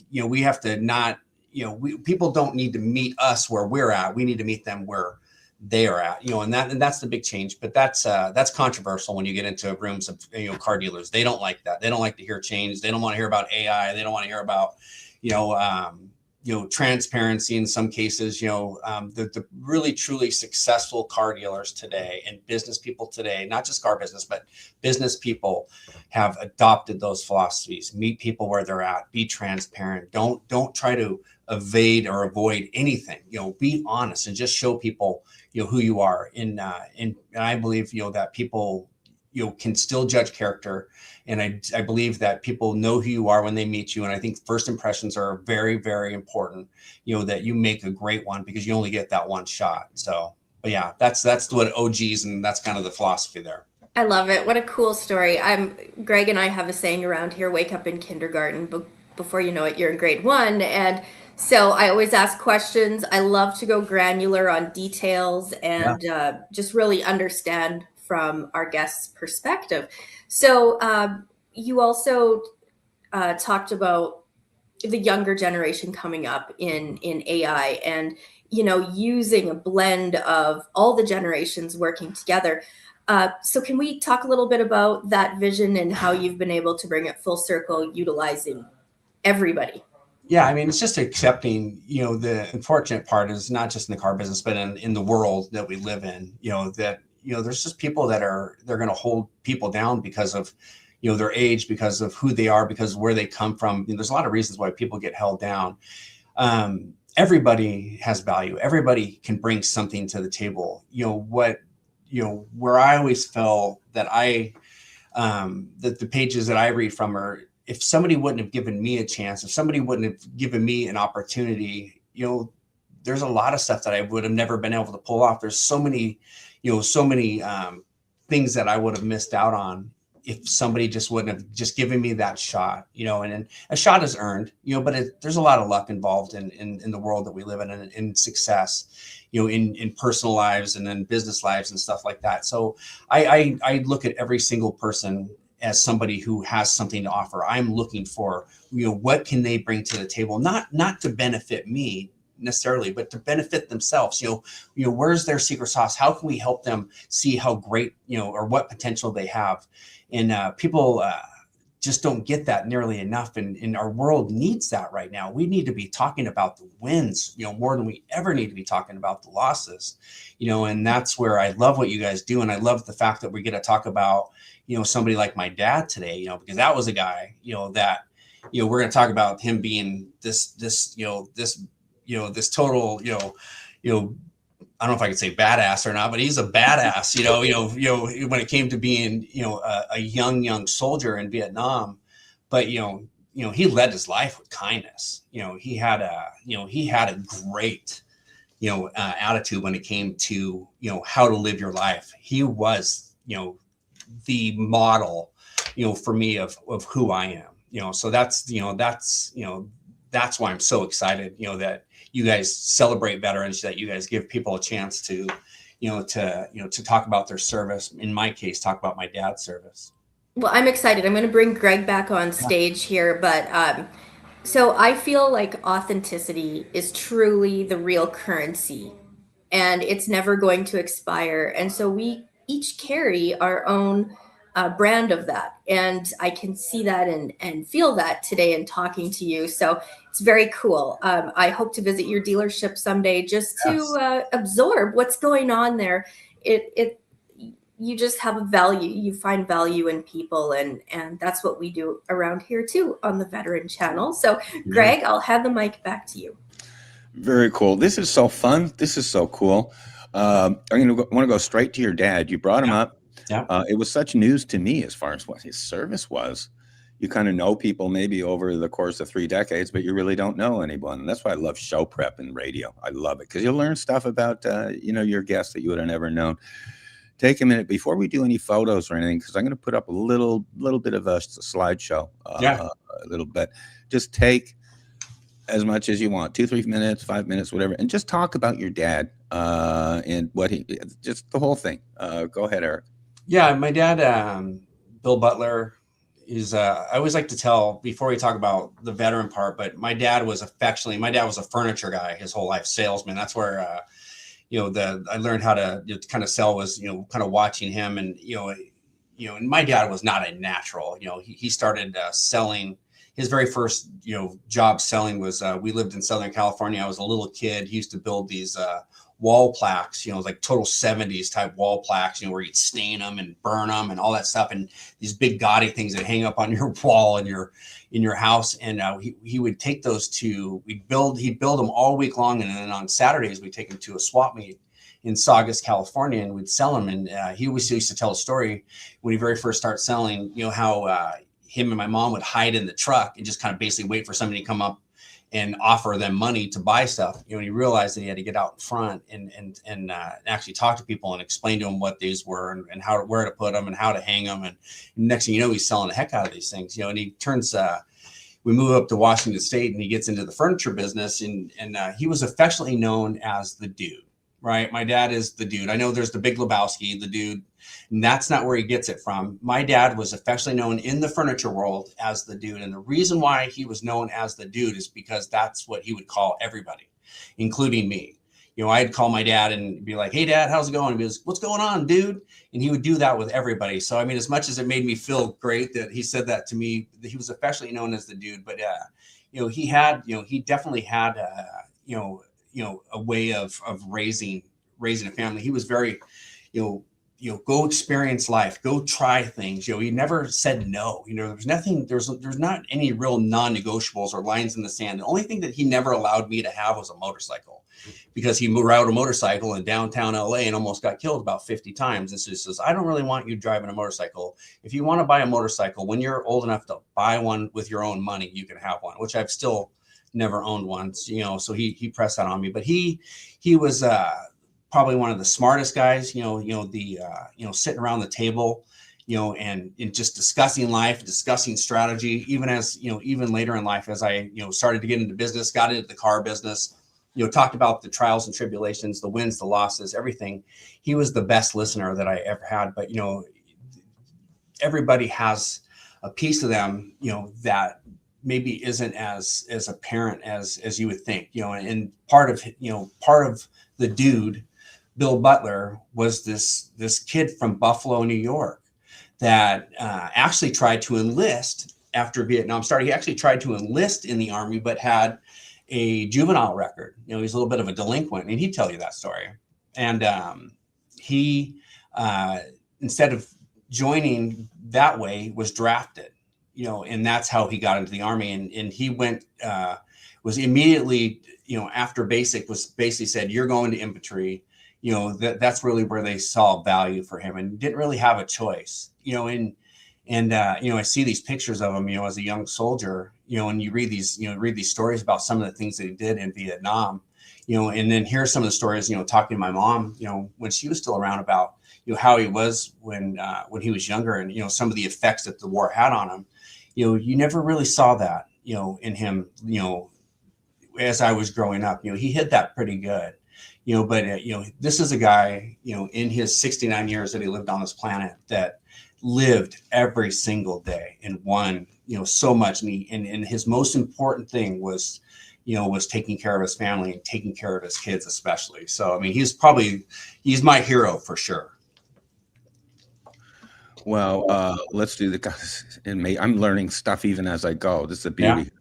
people don't need to meet us where we're at. We need to meet them where they are at, and that's the big change. But that's controversial when you get into rooms of, car dealers. They don't like that. They don't like to hear change. They don't want to hear about AI. They don't want to hear about, transparency in some cases. The really truly successful car dealers today and business people today, not just car business, but business people, have adopted those philosophies. Meet people where they're at. Be transparent. Don't try to evade or avoid anything. Be honest and just show people who you are. And I believe that people can still judge character. And I believe that people know who you are when they meet you. And I think first impressions are very, very important, that you make a great one, because you only get that one shot. So, but yeah, that's what OGs, and that's kind of the philosophy there. I love it. What a cool story. Greg and I have a saying around here, wake up in kindergarten, but before you know it, you're in grade 1. And so I always ask questions. I love to go granular on details and just really understand from our guest's perspective. So you also talked about the younger generation coming up in AI, and using a blend of all the generations working together. So can we talk a little bit about that vision and how you've been able to bring it full circle, utilizing everybody? Yeah, I mean, it's just accepting, the unfortunate part is not just in the car business, but in the world that we live in, that, there's just people they're going to hold people down because of, their age, because of who they are, because of where they come from. There's a lot of reasons why people get held down. Everybody has value. Everybody can bring something to the table. Where I always felt that that the pages that I read from are, if somebody wouldn't have given me a chance, if somebody wouldn't have given me an opportunity, there's a lot of stuff that I would have never been able to pull off. There's so many things that I would have missed out on if somebody just wouldn't have just given me that shot, and a shot is earned, but there's a lot of luck involved in the world that we live in success, in personal lives and then business lives and stuff like that. So I look at every single person as somebody who has something to offer. I'm looking for, what can they bring to the table? Not to benefit me necessarily, but to benefit themselves. Where's their secret sauce? How can we help them see how great, or what potential they have? And people just don't get that nearly enough. And our world needs that right now. We need to be talking about the wins, more than we ever need to be talking about the losses, and that's where I love what you guys do. And I love the fact that we get to talk about, somebody like my dad today, because that was a guy, that, we're going to talk about him being this total, I don't know if I could say badass or not, but he's a badass, when it came to being, a young soldier in Vietnam. But, he led his life with kindness. He had a great, attitude when it came to, how to live your life. He was, the model, for me of who I am, so that's why I'm so excited, that you guys celebrate veterans, that you guys give people a chance to talk about their service. In my case, talk about my dad's service. Well, I'm excited. I'm going to bring Greg back on stage here, but so I feel like authenticity is truly the real currency, and it's never going to expire. And so we each carry our own brand of that. And I can see that and feel that today in talking to you. So it's very cool. I hope to visit your dealership someday just to absorb what's going on there. You just have a value. You find value in people, and that's what we do around here too on the Veteran Channel. So Greg, I'll hand the mic back to you. Very cool. This is so fun. This is so cool. I'm going to want to go straight to your dad. You brought him up. Yeah. It was such news to me as far as what his service was. You kind of know people maybe over the course of 3 decades, but you really don't know anyone. And that's why I love show prep and radio. I love it because you'll learn stuff about, your guests that you would have never known. Take a minute before we do any photos or anything, because I'm going to put up a little bit of a slideshow, a little bit. Just take as much as you want, 2-3 minutes, 5 minutes, whatever, and just talk about your dad and what just the whole thing. Go ahead, Eric. Yeah, my dad, Bill Butler, is. I always like to tell before we talk about the veteran part, but my dad was a furniture guy his whole life, salesman. That's where I learned how to kind of sell was kind of watching him, and and my dad was not a natural. He started selling. His very first job selling was we lived in Southern California. I was a little kid. He used to build these wall plaques, like total 70s type wall plaques, where you'd stain them and burn them and all that stuff, and these big gaudy things that hang up on your wall in your house. And he would take those he'd build them all week long, and then on Saturdays we'd take them to a swap meet in Saugus, California, and we'd sell them. And he always used to tell a story when he very first started selling, how him and my mom would hide in the truck and just kind of basically wait for somebody to come up and offer them money to buy stuff. And he realized that he had to get out in front and actually talk to people and explain to them what these were and where to put them and how to hang them. And next thing you know, he's selling the heck out of these things, and he turns, we move up to Washington State, and he gets into the furniture business, and he was affectionately known as the dude, right? My dad is the dude. I know there's the Big Lebowski, the dude, and that's not where he gets it from. My dad was affectionately known in the furniture world as the dude. And the reason why he was known as the dude is because that's what he would call everybody, including me. I'd call my dad and be like, "Hey Dad, how's it going?" And he goes, "What's going on, dude?" And he would do that with everybody. So, I mean, as much as it made me feel great that he said that to me, that he was affectionately known as the dude, but he definitely had a way of raising a family. He was very, go experience life, go try things. He never said no. There's nothing, there's not any real non-negotiables or lines in the sand. The only thing that he never allowed me to have was a motorcycle, because he rode a motorcycle in downtown LA and almost got killed about 50 times. And so he says, I don't really want you driving a motorcycle. If you want to buy a motorcycle, when you're old enough to buy one with your own money, you can have one, which I've still never owned one. So he pressed that on me, but he was, probably one of the smartest guys, sitting around the table, and just discussing life, discussing strategy, even as, even later in life, as I, started to get into business, got into the car business, talked about the trials and tribulations, the wins, the losses, everything. He was the best listener that I ever had. But, everybody has a piece of them, that maybe isn't as apparent as you would think, and part of the dude, Bill Butler, was this kid from Buffalo, New York, that actually tried to enlist after Vietnam started. He actually tried to enlist in the Army, but had a juvenile record. He's a little bit of a delinquent, and he'd tell you that story. And he, instead of joining that way, was drafted, and that's how he got into the Army. And he went, was immediately, after basic, was basically said, you're going to infantry. That's really where they saw value for him, and didn't really have a choice, I see these pictures of him, as a young soldier, and you read these stories about some of the things that he did in Vietnam, and then here's some of the stories, talking to my mom, when she was still around, about, how he was when he was younger, and, some of the effects that the war had on him. You never really saw that, in him, as I was growing up. He hid that pretty good. But this is a guy, in his 69 years that he lived on this planet, that lived every single day and won, so much. And his most important thing was, was taking care of his family and taking care of his kids, especially. So, I mean, he's my hero for sure. Well, let's do I'm learning stuff even as I go. This is a beauty.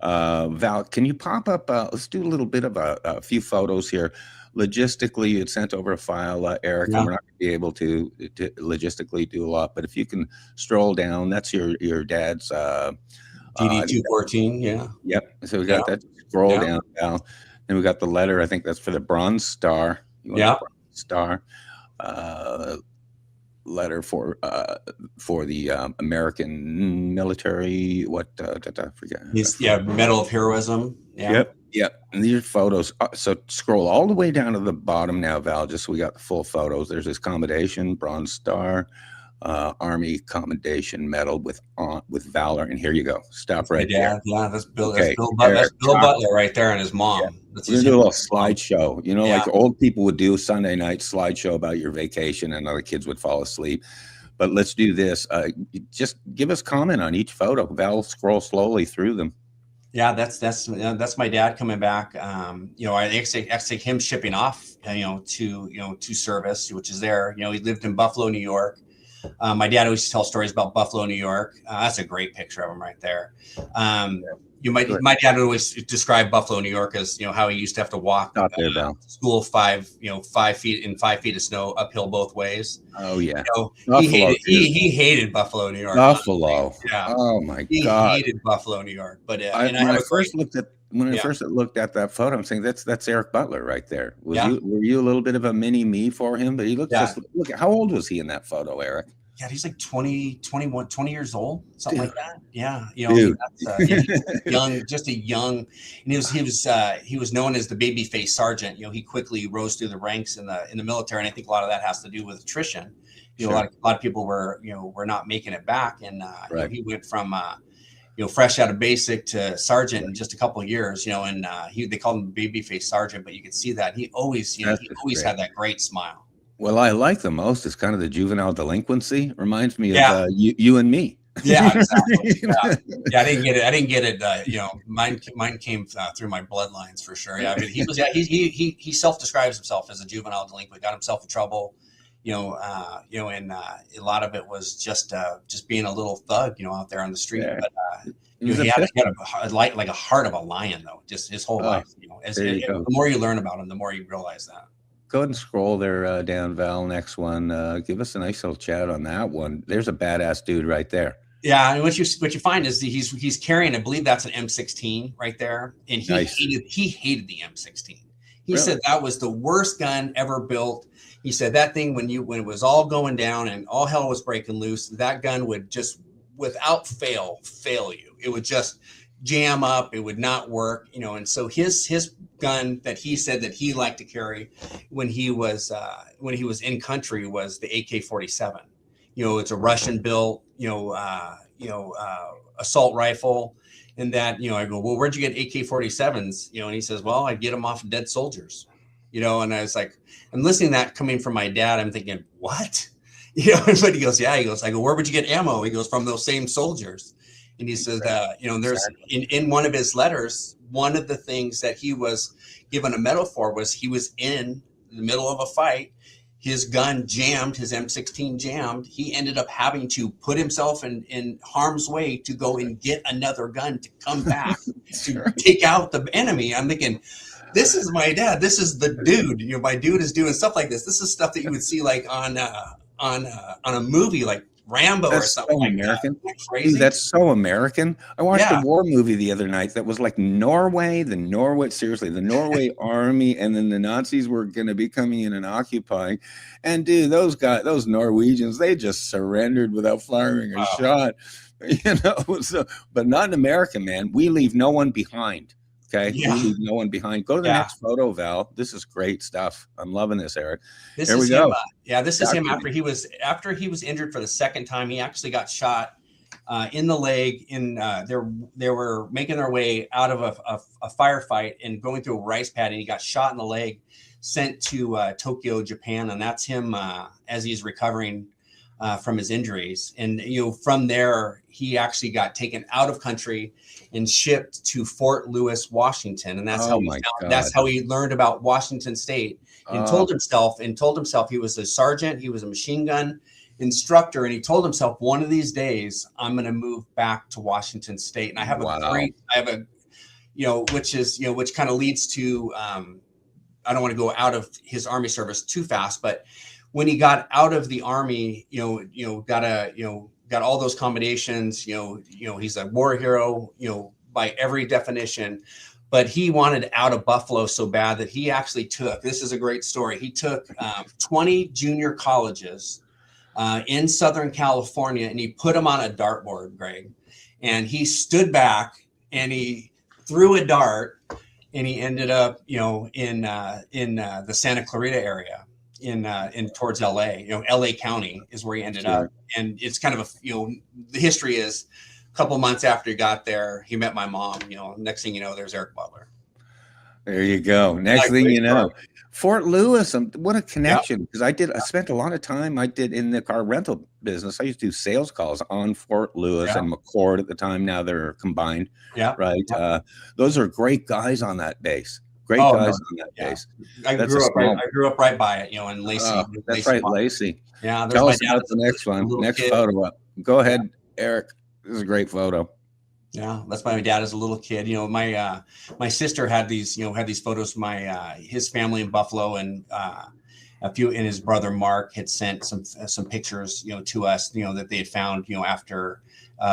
Yeah. Val, can you pop up? Let's do a little bit of a few photos here. Logistically, you'd sent over a file, Eric, and we're not going to be able to logistically do a lot. But if you can stroll down, that's your dad's DD-214. Yeah. Yep. So we got that. Scroll down, Val. Then we got the letter. I think that's for the Bronze Star. Bronze Star. Letter for the American military. Forget. Medal of Heroism. Yeah. Yep. And these are photos. So scroll all the way down to the bottom now, Val. Just so we got the full photos. There's his commendation, Bronze Star, Army Commendation Medal with valor. And here you go. Stop right there. Yeah, that's Bill. Okay. That's Bill Butler right there, and his mom. Yeah. We're gonna do a little slideshow. Like old people would do Sunday night slideshow about your vacation, and other kids would fall asleep. But let's do this. Just give us comment on each photo. Val, scroll slowly through them. Yeah, that's my dad coming back. I actually him shipping off, to service, which is there. He lived in Buffalo, New York. My dad always tell stories about Buffalo, New York. That's a great picture of him right there. My dad would always describe Buffalo, New York as, how he used to have to walk to school 5 feet in 5 feet of snow uphill both ways. Oh yeah. He hated Buffalo, New York. Buffalo. Yeah. Oh my God. He hated Buffalo, New York. But when I first looked at that photo, I'm saying that's Erik Butler right there. Were you a little bit of a mini me for him? But he looked look at how old was he in that photo, Eric? Yeah, he's like 20 years old, something like that. Yeah, Dude. Young, just a young, and he was known as the baby face sergeant. He quickly rose through the ranks in the military, and I think a lot of that has to do with attrition. A lot of people were not making it back, and he went from fresh out of basic to sergeant in just a couple of years. And they called him baby face sergeant, but you could see that he always had that great smile. Well, I like the most is kind of the juvenile delinquency. Reminds me of you and me. Yeah, exactly. I didn't get it. Mine came through my bloodlines for sure. Yeah, I mean, he self-describes himself as a juvenile delinquent. Got himself in trouble. And a lot of it was just being a little thug, out there on the street. Yeah. But he had a heart of a lion, though. Just his whole life. The more you learn about him, the more you realize that. go ahead and scroll there down, Val. Next one. Give us a nice little chat on that one. There's a badass dude right there. Yeah, and what you find is he's carrying, I believe that's an M16 right there, and he hated the M16. He said that was the worst gun ever built. He said that thing when it was all going down and all hell was breaking loose, that gun would just without fail you. It would just jam up. It would not work, And so his gun that he said that he liked to carry when he was in country was the AK-47. It's a Russian built, assault rifle. And that, I go, well, where'd you get AK-47s? And he says, well, I get them off of dead soldiers, and I was like, I'm listening to that coming from my dad. I'm thinking, what? But he goes, yeah, I go, where would you get ammo? He goes, from those same soldiers. And he says, there's in one of his letters, one of the things that he was given a medal for was he was in the middle of a fight. His gun jammed, his M16 jammed. He ended up having to put himself in harm's way to go and get another gun to come back to take out the enemy. I'm thinking, this is my dad. This is the dude. My dude is doing stuff like this. This is stuff that you would see like on a movie like Rambo or something like American. That. Crazy. Dude, that's so American. I watched a war movie the other night that was like Norway, the Norway army, and then the Nazis were going to be coming in and occupying. And dude, those Norwegians, they just surrendered without firing a shot. So, but not in America, man. We leave no one behind. Okay, we leave no one behind. Go to the next photo, Val. This is great stuff. I'm loving this, Eric. Here we go. This is him after he was injured for the second time. He actually got shot in the leg. They were making their way out of a firefight and going through a rice paddy. He got shot in the leg, sent to Tokyo, Japan, and that's him as he's recovering from his injuries. And from there, he actually got taken out of country and shipped to Fort Lewis, Washington, and that's that's how he learned about Washington State. And told himself he was a sergeant, he was a machine gun instructor, and he told himself one of these days I'm going to move back to Washington State. And I have which kind of leads to I don't want to go out of his Army service too fast, but when he got out of the Army, got all those combinations, he's a war hero, by every definition, but he wanted out of Buffalo so bad that he actually this is a great story. He took 20 junior colleges in Southern California and he put them on a dartboard, Greg, and he stood back and he threw a dart and he ended up, in the Santa Clarita area. In towards LA, LA County is where he ended up. And it's kind of the history is a couple months after he got there, he met my mom, next thing you know, there's Erik Butler. There you go. Next thing you know, Fort Lewis, what a connection. Because I spent a lot of time, in the car rental business. I used to do sales calls on Fort Lewis and McCord at the time. Now they're combined. Yeah. Right. Those are great guys on that base. Great guys on that base. I grew up right by it, in Lacey. That's right, Lacey. Yeah. Tell us about the next one. Next photo up. Go ahead, Eric. This is a great photo. Yeah, that's my dad as a little kid. My sister had these photos. His family in Buffalo, and and his brother Mark had sent some pictures, to us, that they had found, after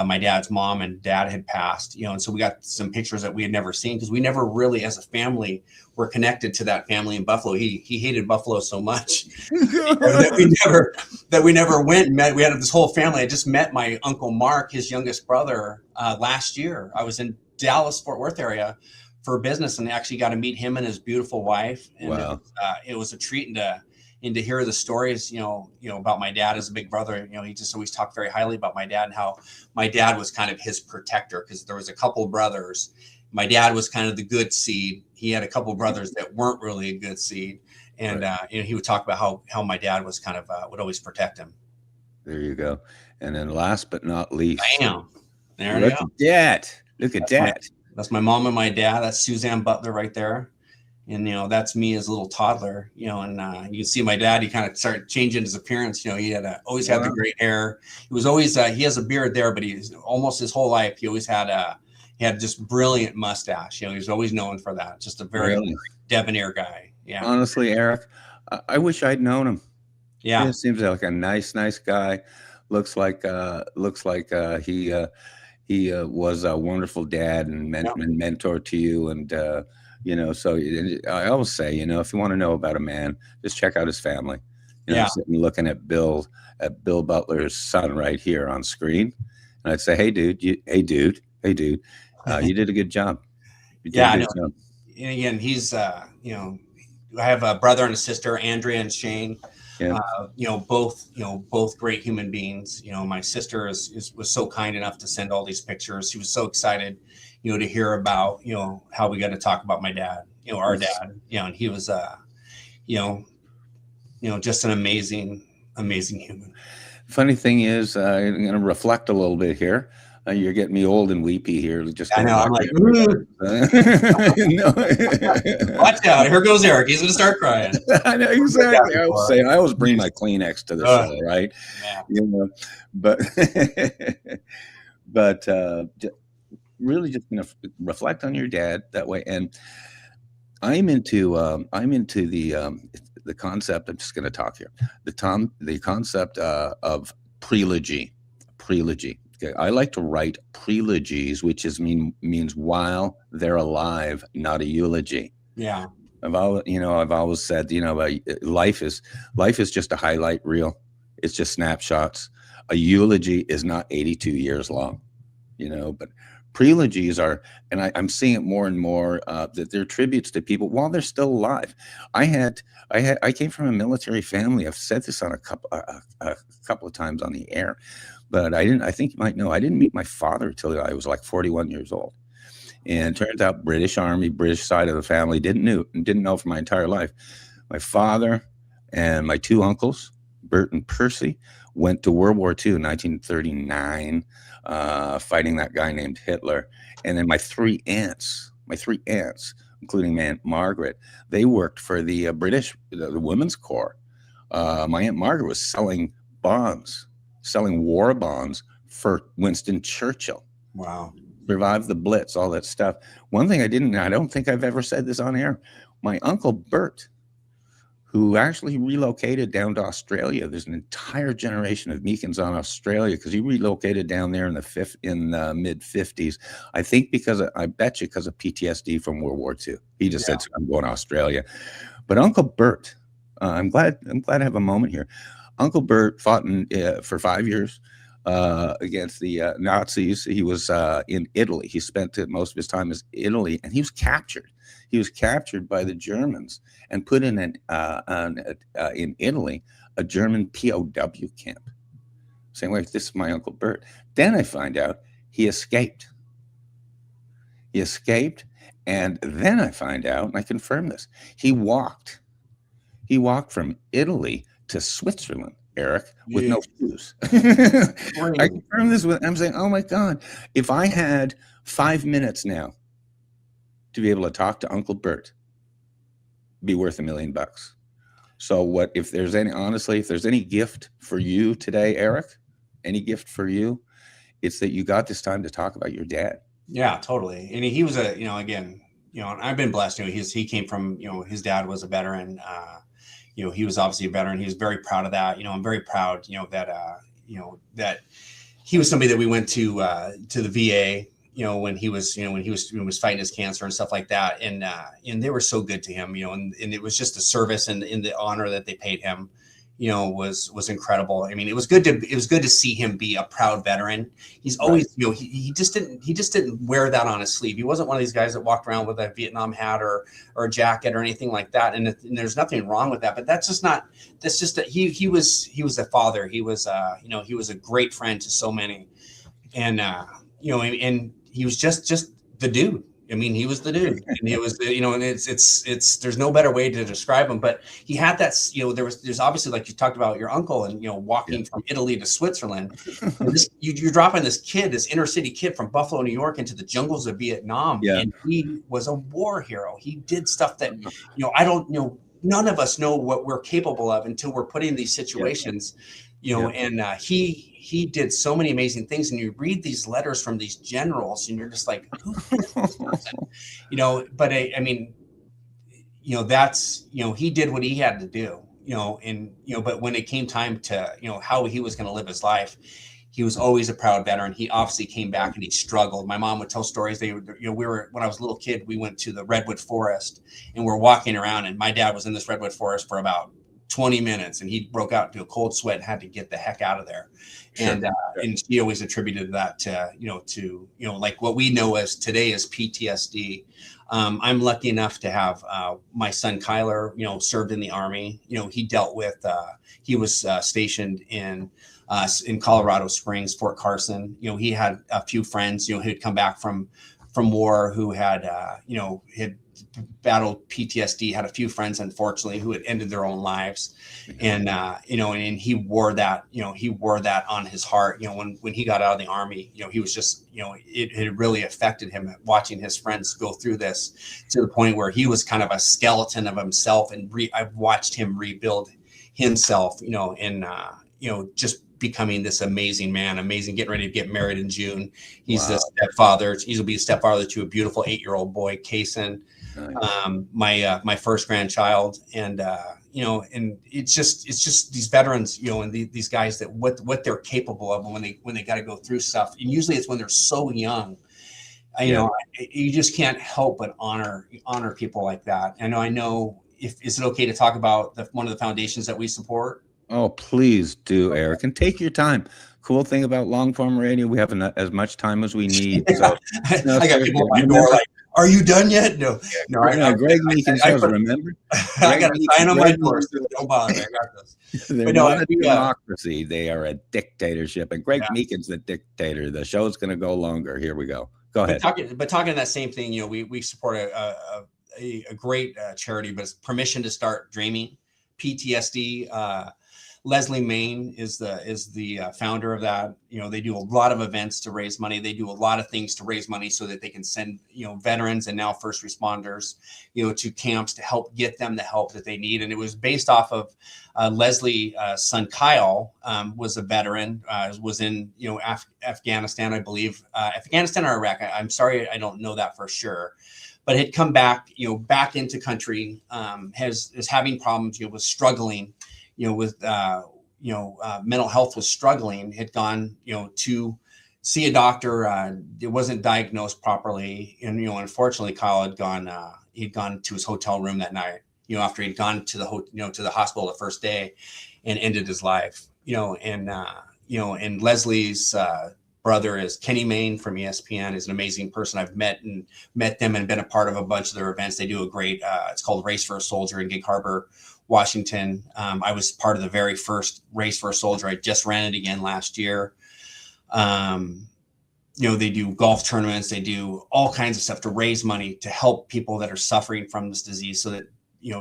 my dad's mom and dad had passed, and so we got some pictures that we had never seen because we never really, as a family, were connected to that family in Buffalo. He hated Buffalo so much that we never went and met. We had this whole family. I just met my Uncle Mark, his youngest brother, last year. I was in Dallas, Fort Worth area for business and actually got to meet him and his beautiful wife. And it was a treat and to hear the stories, about my dad as a big brother. He just always talked very highly about my dad and how my dad was kind of his protector because there was a couple of brothers. My dad was kind of the good seed. He had a couple of brothers that weren't really a good seed. And he would talk about how my dad was kind of would always protect him. There you go. And then last but not least. Bam. There Look at that. Look at that. That's my mom and my dad. That's Suzanne Butler right there. And, that's me as a little toddler, and you can see my dad, he kind of started changing his appearance. He had always had the great hair. He was always, he has a beard there, but he's almost his whole life. He always had he had just brilliant mustache. He was always known for that. Just a very debonair guy. Yeah. Honestly, Eric, I wish I'd known him. Yeah. He seems like a nice guy. Looks like he was a wonderful dad and mentor to you. And so I always say, if you want to know about a man, just check out his family. Sitting looking at Bill Butler's son right here on screen, and I'd say, hey dude, you did a good job. You did a good job. And again, he's I have a brother and a sister, Andrea and Shane. Yeah. Both great human beings. My sister was so kind enough to send all these pictures. She was so excited, to hear about, how we got to talk about my dad, our dad, and he was, just an amazing human. Funny thing is, I'm going to reflect a little bit here. You're getting me old and weepy here. I know. I'm like, watch out! Here goes Erik. He's going to start crying. I know exactly. I always bring my Kleenex to the show, right? Yeah. But really, just reflect on your dad that way. And I'm into the concept. I'm just going to talk here. The concept of prelogy. Okay, I like to write prelogies, which means while they're alive, not a eulogy. Yeah. I've always said, life is just a highlight reel. It's just snapshots. A eulogy is not 82 years long, but prelogies are, and I'm seeing it more and more, that they're tributes to people while they're still alive. I came from a military family. I've said this on a couple of times on the air, but I think you might know, I didn't meet my father till I was like 41 years old. And it turns out British Army, British side of the family, didn't know for my entire life. My father and my two uncles, Bert and Percy, went to World War II in 1939, fighting that guy named Hitler. And then my three aunts, including Aunt Margaret, they worked for the British, the Women's Corps. My Aunt Margaret was selling war bonds for Winston Churchill. Wow. Survived the Blitz, all that stuff. One thing I don't think I've ever said this on air. My Uncle Bert, who actually relocated down to Australia. There's an entire generation of Meekins on Australia because he relocated down there in the mid 50s. I think because of PTSD from World War II. He just said, I'm going to Australia. But Uncle Bert, I'm glad to have a moment here. Uncle Bert fought for 5 years against the Nazis. He was in Italy. He spent most of his time in Italy, and he was captured. He was captured by the Germans and put in in Italy a German POW camp. Saying, "Wait, this is my Uncle Bert." Then I find out he escaped. And then I find out, and I confirm this, he walked from Italy to Switzerland, Erik, with no shoes. I confirm this I'm saying, oh my God, if I had 5 minutes now to be able to talk to Uncle Bert, be worth $1 million. So if there's any gift for you today, Erik, any gift for you, it's that you got this time to talk about your dad. Yeah, totally. And he was and I've been blessed, he came from, his dad was a veteran, he was obviously a veteran. He was very proud of that. I'm very proud, that he was somebody that we went to the VA, when he was fighting his cancer and stuff like that. And they were so good to him, and it was just the service and the honor that they paid him, was incredible. I mean, it was good to see him be a proud veteran. He's always, he just didn't wear that on his sleeve. He wasn't one of these guys that walked around with a Vietnam hat or a jacket or anything like that. And there's nothing wrong with that, but that's just that he was a father. He was, he was a great friend to so many, and he was just the dude. I mean, he was the dude, and it was, and it's there's no better way to describe him, but he had that, there's obviously, like you talked about your uncle and, walking from Italy to Switzerland, you're dropping this inner city kid from Buffalo, New York into the jungles of Vietnam. Yeah. And he was a war hero. He did stuff that, none of us know what we're capable of until we're put in these situations, and he did so many amazing things, and you read these letters from these generals and you're just like, who is this person? But I mean, that's, he did what he had to do, and, but when it came time to, how he was going to live his life, he was always a proud veteran. He obviously came back and he struggled. My mom would tell stories. We were, when I was a little kid, we went to the redwood forest and we're walking around, and my dad was in this redwood forest for about 20 minutes, and he broke out into a cold sweat and had to get the heck out of there. Sure. And she always attributed that to, like what we know as today as PTSD. I'm lucky enough to have my son Kyler, served in the Army. He dealt with, he was stationed in Colorado Springs, Fort Carson. He had a few friends, who had come back from war, who had, had battled PTSD, had a few friends, unfortunately, who had ended their own lives. And, and he wore that, on his heart, when he got out of the Army, he was just, it really affected him watching his friends go through this, to the point where he was kind of a skeleton of himself. And I've watched him rebuild himself, and, just becoming this amazing man, getting ready to get married in June. He's the stepfather. He'll be a stepfather to a beautiful 8-year-old boy, Kason. Nice. My first grandchild, and and it's just these veterans, and these guys, that what they're capable of when they got to go through stuff. And usually it's when they're so young. You just can't help but honor people like that. And I know, is it okay to talk about one of the foundations that we support? Oh, please do, Eric, and take your time. Cool thing about long form radio, we have as much time as we need. So I got people at my door like, "Are you done yet?" No. Greg Meekins says, remember? I got a sign on my door. So don't bother me. I got this. They're not a democracy. They are a dictatorship. And Greg Meekins, the dictator. The show's going to go longer. Here we go. Go ahead. But talking that same thing, we support a great charity, but it's Permission to Start Dreaming, PTSD. Leslie Main is the founder of that. They do a lot of events to raise money. They do a lot of things to raise money so that they can send, veterans and now first responders, to camps to help get them the help that they need. And it was based off of Leslie's son, Kyle, was a veteran, was in, Afghanistan, I believe, Afghanistan or Iraq. I'm sorry, I don't know that for sure. But had come back, back into country, is having problems, was struggling, with, mental health, was struggling, had gone, to see a doctor. It wasn't diagnosed properly. And, unfortunately, Kyle had gone to his hotel room that night, after he'd gone to the hospital the first day, and ended his life, and Leslie's, brother is Kenny Main from ESPN, is an amazing person. I've met them and been a part of a bunch of their events. They do a great, it's called Race for a Soldier in Gig Harbor, Washington. I was part of the very first Race for a Soldier. I just ran it again last year. They do golf tournaments. They do all kinds of stuff to raise money to help people that are suffering from this disease, so that,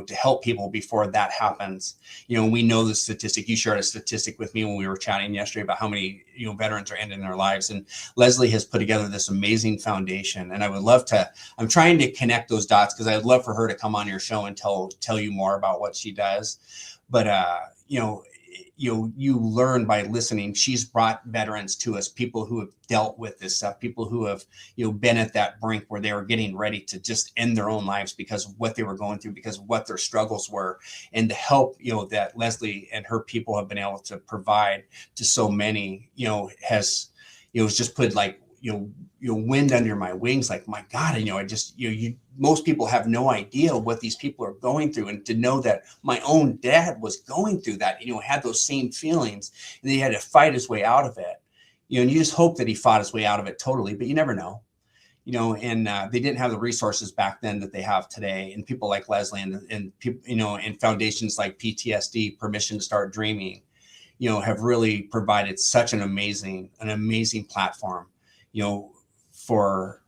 to help people before that happens. We know the statistic. You shared a statistic with me when we were chatting yesterday about how many, veterans are ending their lives. And Leslie has put together this amazing foundation. And I would love to, I'm trying to connect those dots, because I'd love for her to come on your show and tell you more about what she does. But, you learn by listening. She's brought veterans to us, people who have dealt with this stuff, people who have, been at that brink where they were getting ready to just end their own lives because of what they were going through, because of what their struggles were. And the help, that Leslie and her people have been able to provide to so many, has, it's just put like, wind under my wings. Like, my God, I just, most people have no idea what these people are going through. And to know that my own dad was going through that, had those same feelings, and he had to fight his way out of it, and you just hope that he fought his way out of it totally, but you never know, and they didn't have the resources back then that they have today. And people like Leslie and people, and foundations like PTSD, Permission to Start Dreaming, have really provided such an amazing platform, for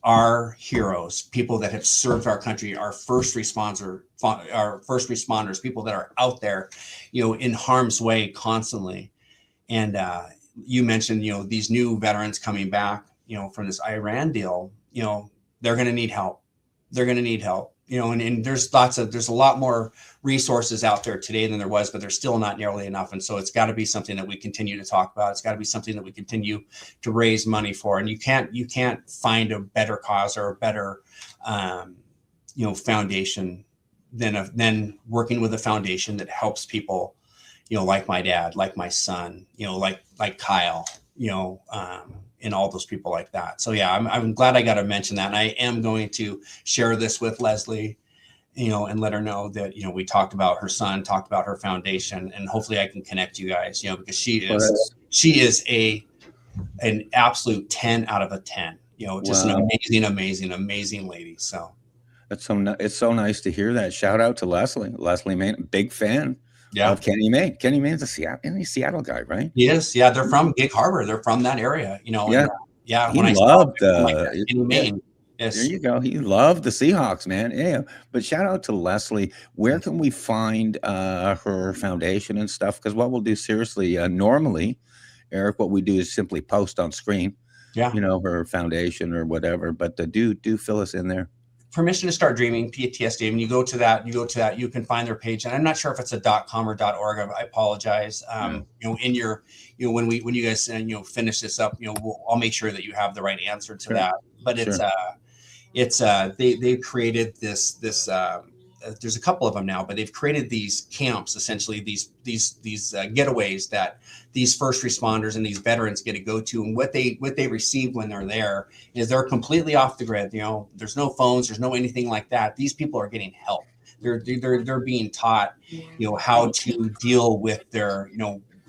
our heroes, people that have served our country, our first responders, people that are out there, in harm's way constantly. And you mentioned, these new veterans coming back, from this Iran deal, they're going to need help. And there's a lot more resources out there today than there was, but there's still not nearly enough. And so it's got to be something that we continue to talk about. It's got to be something that we continue to raise money for. And you can't find a better cause or a better, foundation then working with a foundation that helps people, like my dad, like my son, like Kyle, and all those people like that. So yeah, I'm glad I got to mention that. And I am going to share this with Leslie, and let her know that, we talked about her son, talked about her foundation, and hopefully I can connect you guys, because she is an absolute 10 out of a 10, just an amazing lady. So it's so nice to hear that. Shout out to Leslie Main, big fan of Kenny Mayne. Kenny Mayne's a Seattle guy, right? Yes. Yeah. They're from Gig Harbor. They're from that area, Yeah. Yeah. He loved Kenny Mayne. Yes. There you go. He loved the Seahawks, man. Yeah. But shout out to Leslie. Where can we find her foundation and stuff? Because what we'll do seriously, normally, Eric, what we do is simply post on screen, her foundation or whatever. But do fill us in there. Permission to Start Dreaming, PTSD. And you go to that, you can find their page. And I'm not sure if it's a .com or .org. I apologize. In your, when you guys, finish this up, I'll make sure that you have the right answer to that. But they've created this, there's a couple of them now, but they've created these camps, essentially these getaways that these first responders and these veterans get to go to. And what they receive when they're there is they're completely off the grid. There's no phones, there's no anything like that. These people are getting help. They're being taught, how to deal with their,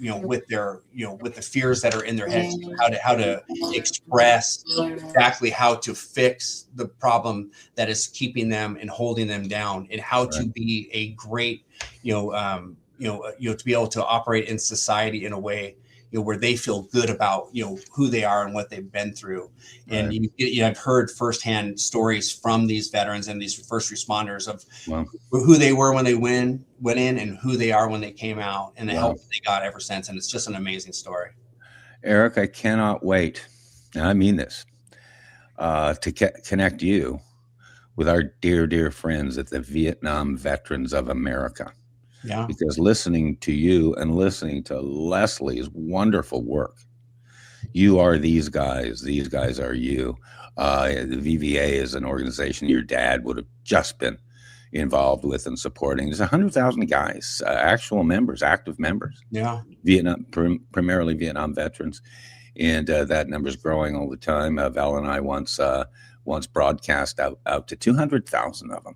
with the fears that are in their heads, how to express exactly how to fix the problem that is keeping them and holding them down, and how to be a great, to be able to operate in society in a way, where they feel good about, who they are and what they've been through. And I've heard firsthand stories from these veterans and these first responders of who they were when they went in and who they are when they came out, and the help they got ever since. And it's just an amazing story. Eric, I cannot wait, and I mean this, to connect you with our dear friends at the Vietnam Veterans of America. Yeah. Because listening to you and listening to Leslie's wonderful work, you are these guys. These guys are you. The VVA is an organization your dad would have just been involved with and supporting. There's 100,000 guys, actual members, active members. Yeah. Vietnam, primarily Vietnam veterans. And that number is growing all the time. Val and I once broadcast out to 200,000 of them.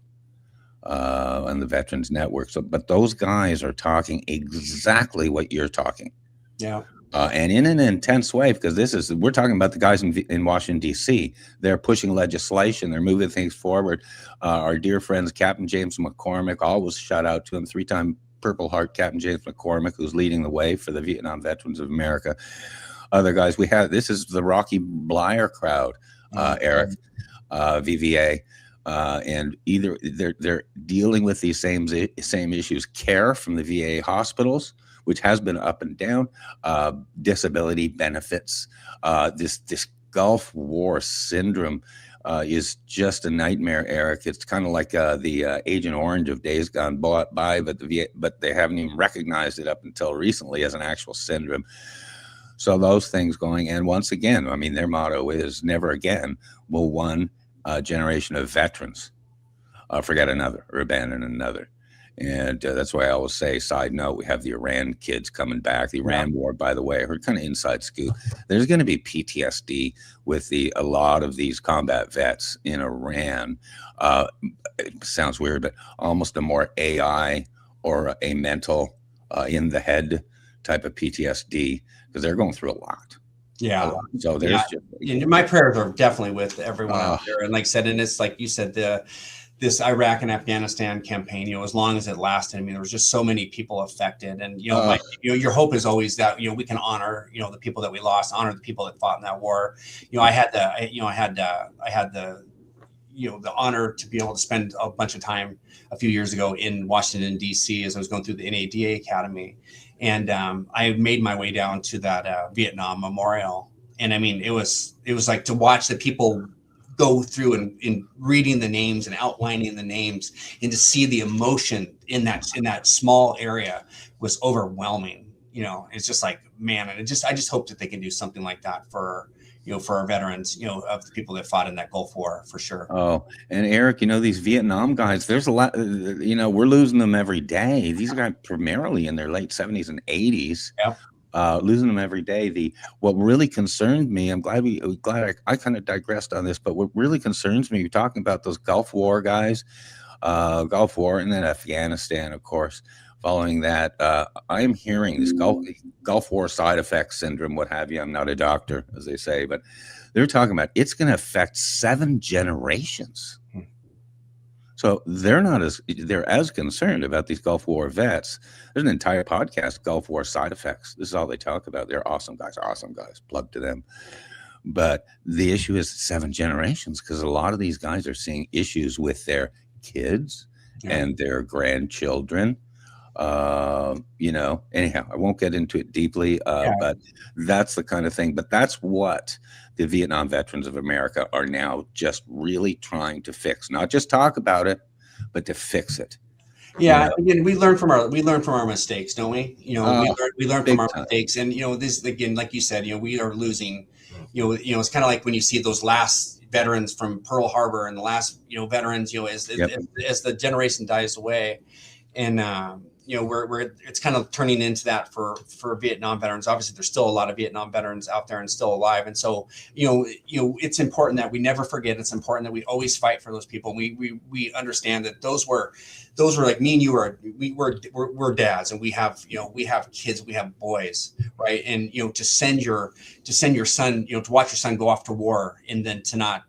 On the Veterans Network. So, but those guys are talking exactly what you're talking. Yeah. And in an intense way, because we're talking about the guys in Washington, D.C. They're pushing legislation. They're moving things forward. Our dear friends, Captain James McCormick, always shout out to him, 3-time Purple Heart Captain James McCormick, who's leading the way for the Vietnam Veterans of America. Other guys this is the Rocky Blyer crowd, Eric, VVA. And either they're dealing with these same issues, care from the VA hospitals, which has been up and down, disability benefits. This Gulf War syndrome is just a nightmare, Eric. It's kind of like the Agent Orange of days gone by, but they haven't even recognized it up until recently as an actual syndrome. So those things going, and once again, I mean, their motto is never again will one generation of veterans forget another or abandon another. And that's why I always say, side note, we have the Iran kids coming back. The Iran war, by the way, I heard kind of inside scoop. There's going to be PTSD with a lot of these combat vets in Iran. It sounds weird, but almost a more AI or a mental in the head type of PTSD, because they're going through a lot. Yeah. So there's my prayers are definitely with everyone out there. And like I said, and it's like you said, this Iraq and Afghanistan campaign, as long as it lasted, I mean, there was just so many people affected. And, your hope is always that, we can honor, the people that we lost, honor the people that fought in that war. I had the honor to be able to spend a bunch of time a few years ago in Washington, D.C. as I was going through the NADA Academy. And I made my way down to that Vietnam memorial. And I mean, it was like to watch the people go through and reading the names and outlining the names, and to see the emotion in that small area was overwhelming. It's just like, man, and I just hope that they can do something like that for for our veterans, of the people that fought in that Gulf War, for sure. Oh, and Eric, these Vietnam guys, there's a lot, we're losing them every day. These guys primarily in their late 70s and 80s. Yep. Losing them every day. What really concerned me, I'm glad I kind of digressed on this, but what really concerns me, you're talking about those Gulf War guys, Gulf War, and then Afghanistan, of course. Following that, I am hearing this Gulf War side effects syndrome, what have you. I'm not a doctor, as they say, but they're talking about it's going to affect 7 generations. So they're as concerned about these Gulf War vets. There's an entire podcast, Gulf War side effects. This is all they talk about. They're awesome guys, plug to them. But the issue is 7 generations, because a lot of these guys are seeing issues with their kids and their grandchildren. Anyhow, I won't get into it deeply, but that's the kind of thing. But that's what the Vietnam Veterans of America are now just really trying to fix, not just talk about it, but to fix it. Yeah. Again, we learn from our mistakes, don't we? We learn from our mistakes, and this, again, like you said, we are losing. It's kind of like when you see those last veterans from Pearl Harbor and the last veterans, as the generation dies away, and it's kind of turning into that for Vietnam veterans. Obviously, there's still a lot of Vietnam veterans out there and still alive. And so, it's important that we never forget. It's important that we always fight for those people. We understand that those were like me and you we're dads, and we have kids, we have boys, right? And, to send your son, to watch your son go off to war, and then to not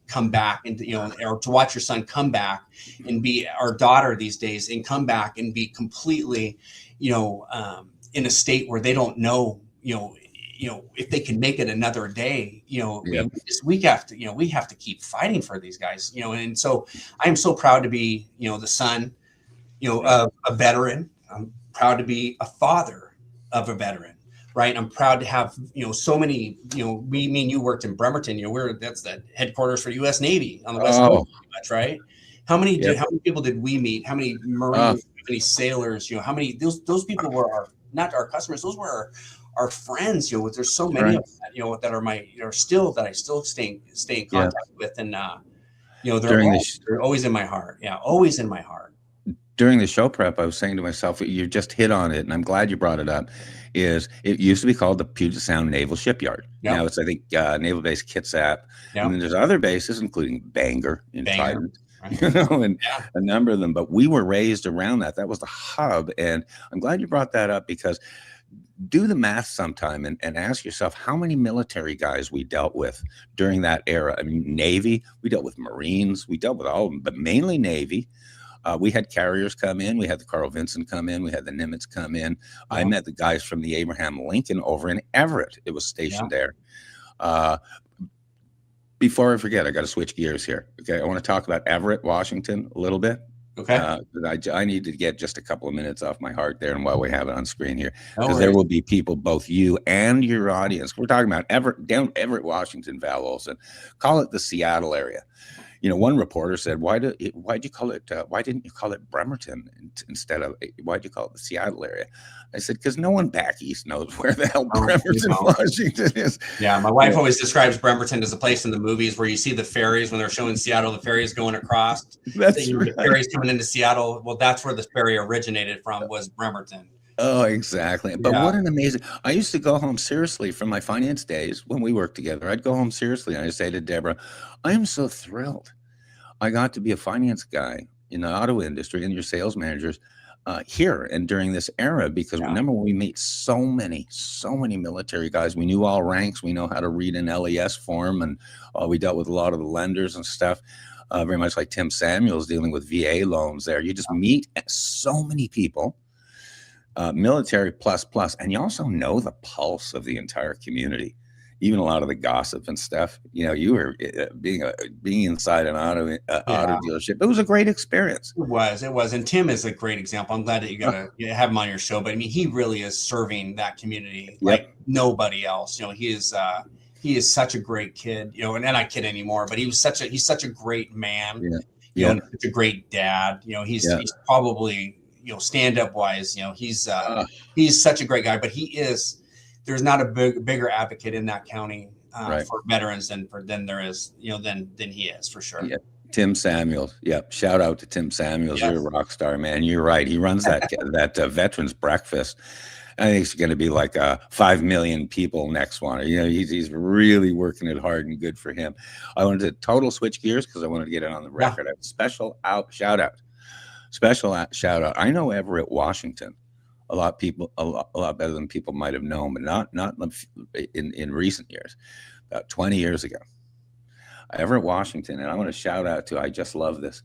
come back, and or to watch your son come back and be our daughter these days, and come back and be completely, in a state where they don't know, if they can make it another day, we have to keep fighting for these guys, and so I am so proud to be, the son, of a veteran. I'm proud to be a father of a veteran. Right. I'm proud to have, so many, me and you worked in Bremerton, that's the headquarters for U.S. Navy on the West Coast, pretty much, right? How many people did we meet? How many Marines, how many sailors, how many, those people were not our customers. Those were our friends, there's so many of them, that are I still stay in contact with. And, they're always in my heart. Yeah. Always in my heart. During the show prep, I was saying to myself, you just hit on it, and I'm glad you brought it up. It used to be called the Puget Sound Naval Shipyard. Yep. Now it's, I think, Naval Base Kitsap. Yep. And then there's other bases, including Bangor in Trident, right. And a number of them. But we were raised around that. That was the hub. And I'm glad you brought that up, because do the math sometime and ask yourself how many military guys we dealt with during that era. I mean, Navy, we dealt with Marines, we dealt with all of them, but mainly Navy. We had carriers come in. We had the Carl Vinson come in. We had the Nimitz come in. I met the guys from the Abraham Lincoln over in Everett. It was stationed there. Before I forget, I got to switch gears here. Okay, I want to talk about Everett, Washington, a little bit. Okay. I need to get just a couple of minutes off my heart there, and while we have it on screen here, because there will be people, both you and your audience. We're talking about Everett, Washington, Val Olson. Call it the Seattle area. One reporter said, why didn't you call it Bremerton instead of, why'd you call it the Seattle area? I said, because no one back east knows where the hell Bremerton, Washington is. Yeah, my wife always describes Bremerton as a place in the movies where you see the ferries when they're showing Seattle, the ferries going across. That's right. The ferries coming into Seattle. Well, that's where the ferry originated from, was Bremerton. Oh, exactly. But what an amazing, I used to go home seriously from my finance days when we worked together. I'd go home seriously and I'd say to Deborah, I am so thrilled I got to be a finance guy in the auto industry and your sales managers here and during this era, because remember, we meet so many military guys. We knew all ranks. We know how to read an LES form, and we dealt with a lot of the lenders and stuff. Very much like Tim Samuels dealing with VA loans there. You just meet so many people. Military plus, and you also know the pulse of the entire community, even a lot of the gossip and stuff. You were being inside an auto dealership. It was a great experience. It was, and Tim is a great example. I'm glad that you got to have him on your show. But I mean, he really is serving that community like nobody else. He is such a great kid. And I kid anymore, but he's such a great man. And such a great dad. He's probably, stand-up wise, he's such a great guy, but there's not a bigger advocate in that county Right. for veterans than there is, than he is, for sure. Yeah. Tim Samuels. Yep. Shout out to Tim Samuels. Yes. You're a rock star, man. You're right. He runs that veterans breakfast. I think it's going to be like 5 million people next one. He's really working it hard, and good for him. I wanted to total switch gears because I wanted to get it on the record. A special shout out. I know Everett, Washington. A lot better than people might have known, but not in recent years. About 20 years ago, Everett, Washington, and I want to shout out to, I just love this,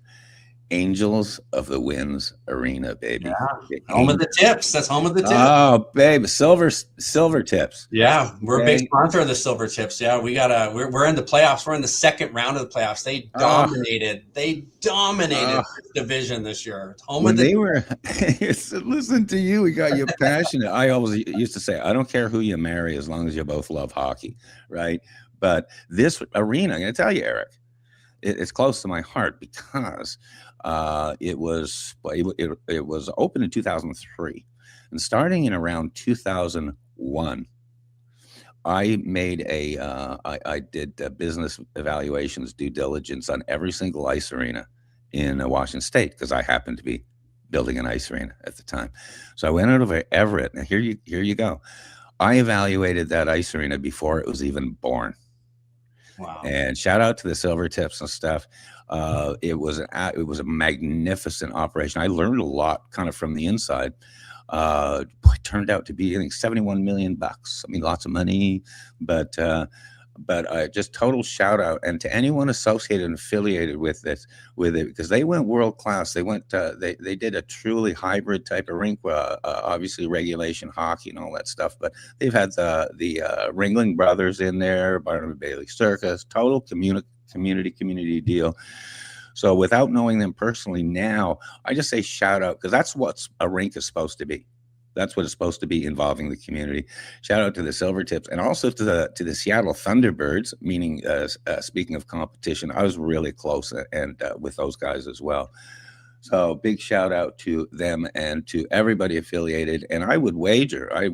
Angels of the Winds Arena, baby. Yeah. Home of the tips. That's home of the tips. Oh, baby, silver tips. Yeah, we're a big sponsor of the Silver Tips. Yeah, we're in the playoffs. We're in the second round of the playoffs. They dominated. They dominated this division this year. Listen to you. We got you passionate. I always used to say, I don't care who you marry as long as you both love hockey, right? But this arena, I'm going to tell you, Eric, it's close to my heart because it was opened in 2003, and starting in around 2001, I made I did business evaluations, due diligence on every single ice arena in Washington State, because I happened to be building an ice arena at the time. So I went over to Everett. Now here you go. I evaluated that ice arena before it was even born. Wow. And shout out to the Silver Tips and stuff. It was a magnificent operation. I learned a lot kind of from the inside. It turned out to be, I think, $71 million. I mean, lots of money, but just total shout out, and to anyone associated and affiliated with it, because they went world class. They went, they did a truly hybrid type of rink, obviously regulation hockey and all that stuff. But they've had the Ringling Brothers in there, Barnum and Bailey Circus, total community deal. So without knowing them personally now, I just say shout out, because that's what a rink is supposed to be. That's what it's supposed to be, involving the community. Shout out to the Silver Tips, and also to the Seattle Thunderbirds. Meaning, speaking of competition, I was really close and with those guys as well. So big shout out to them and to everybody affiliated. And I would wager at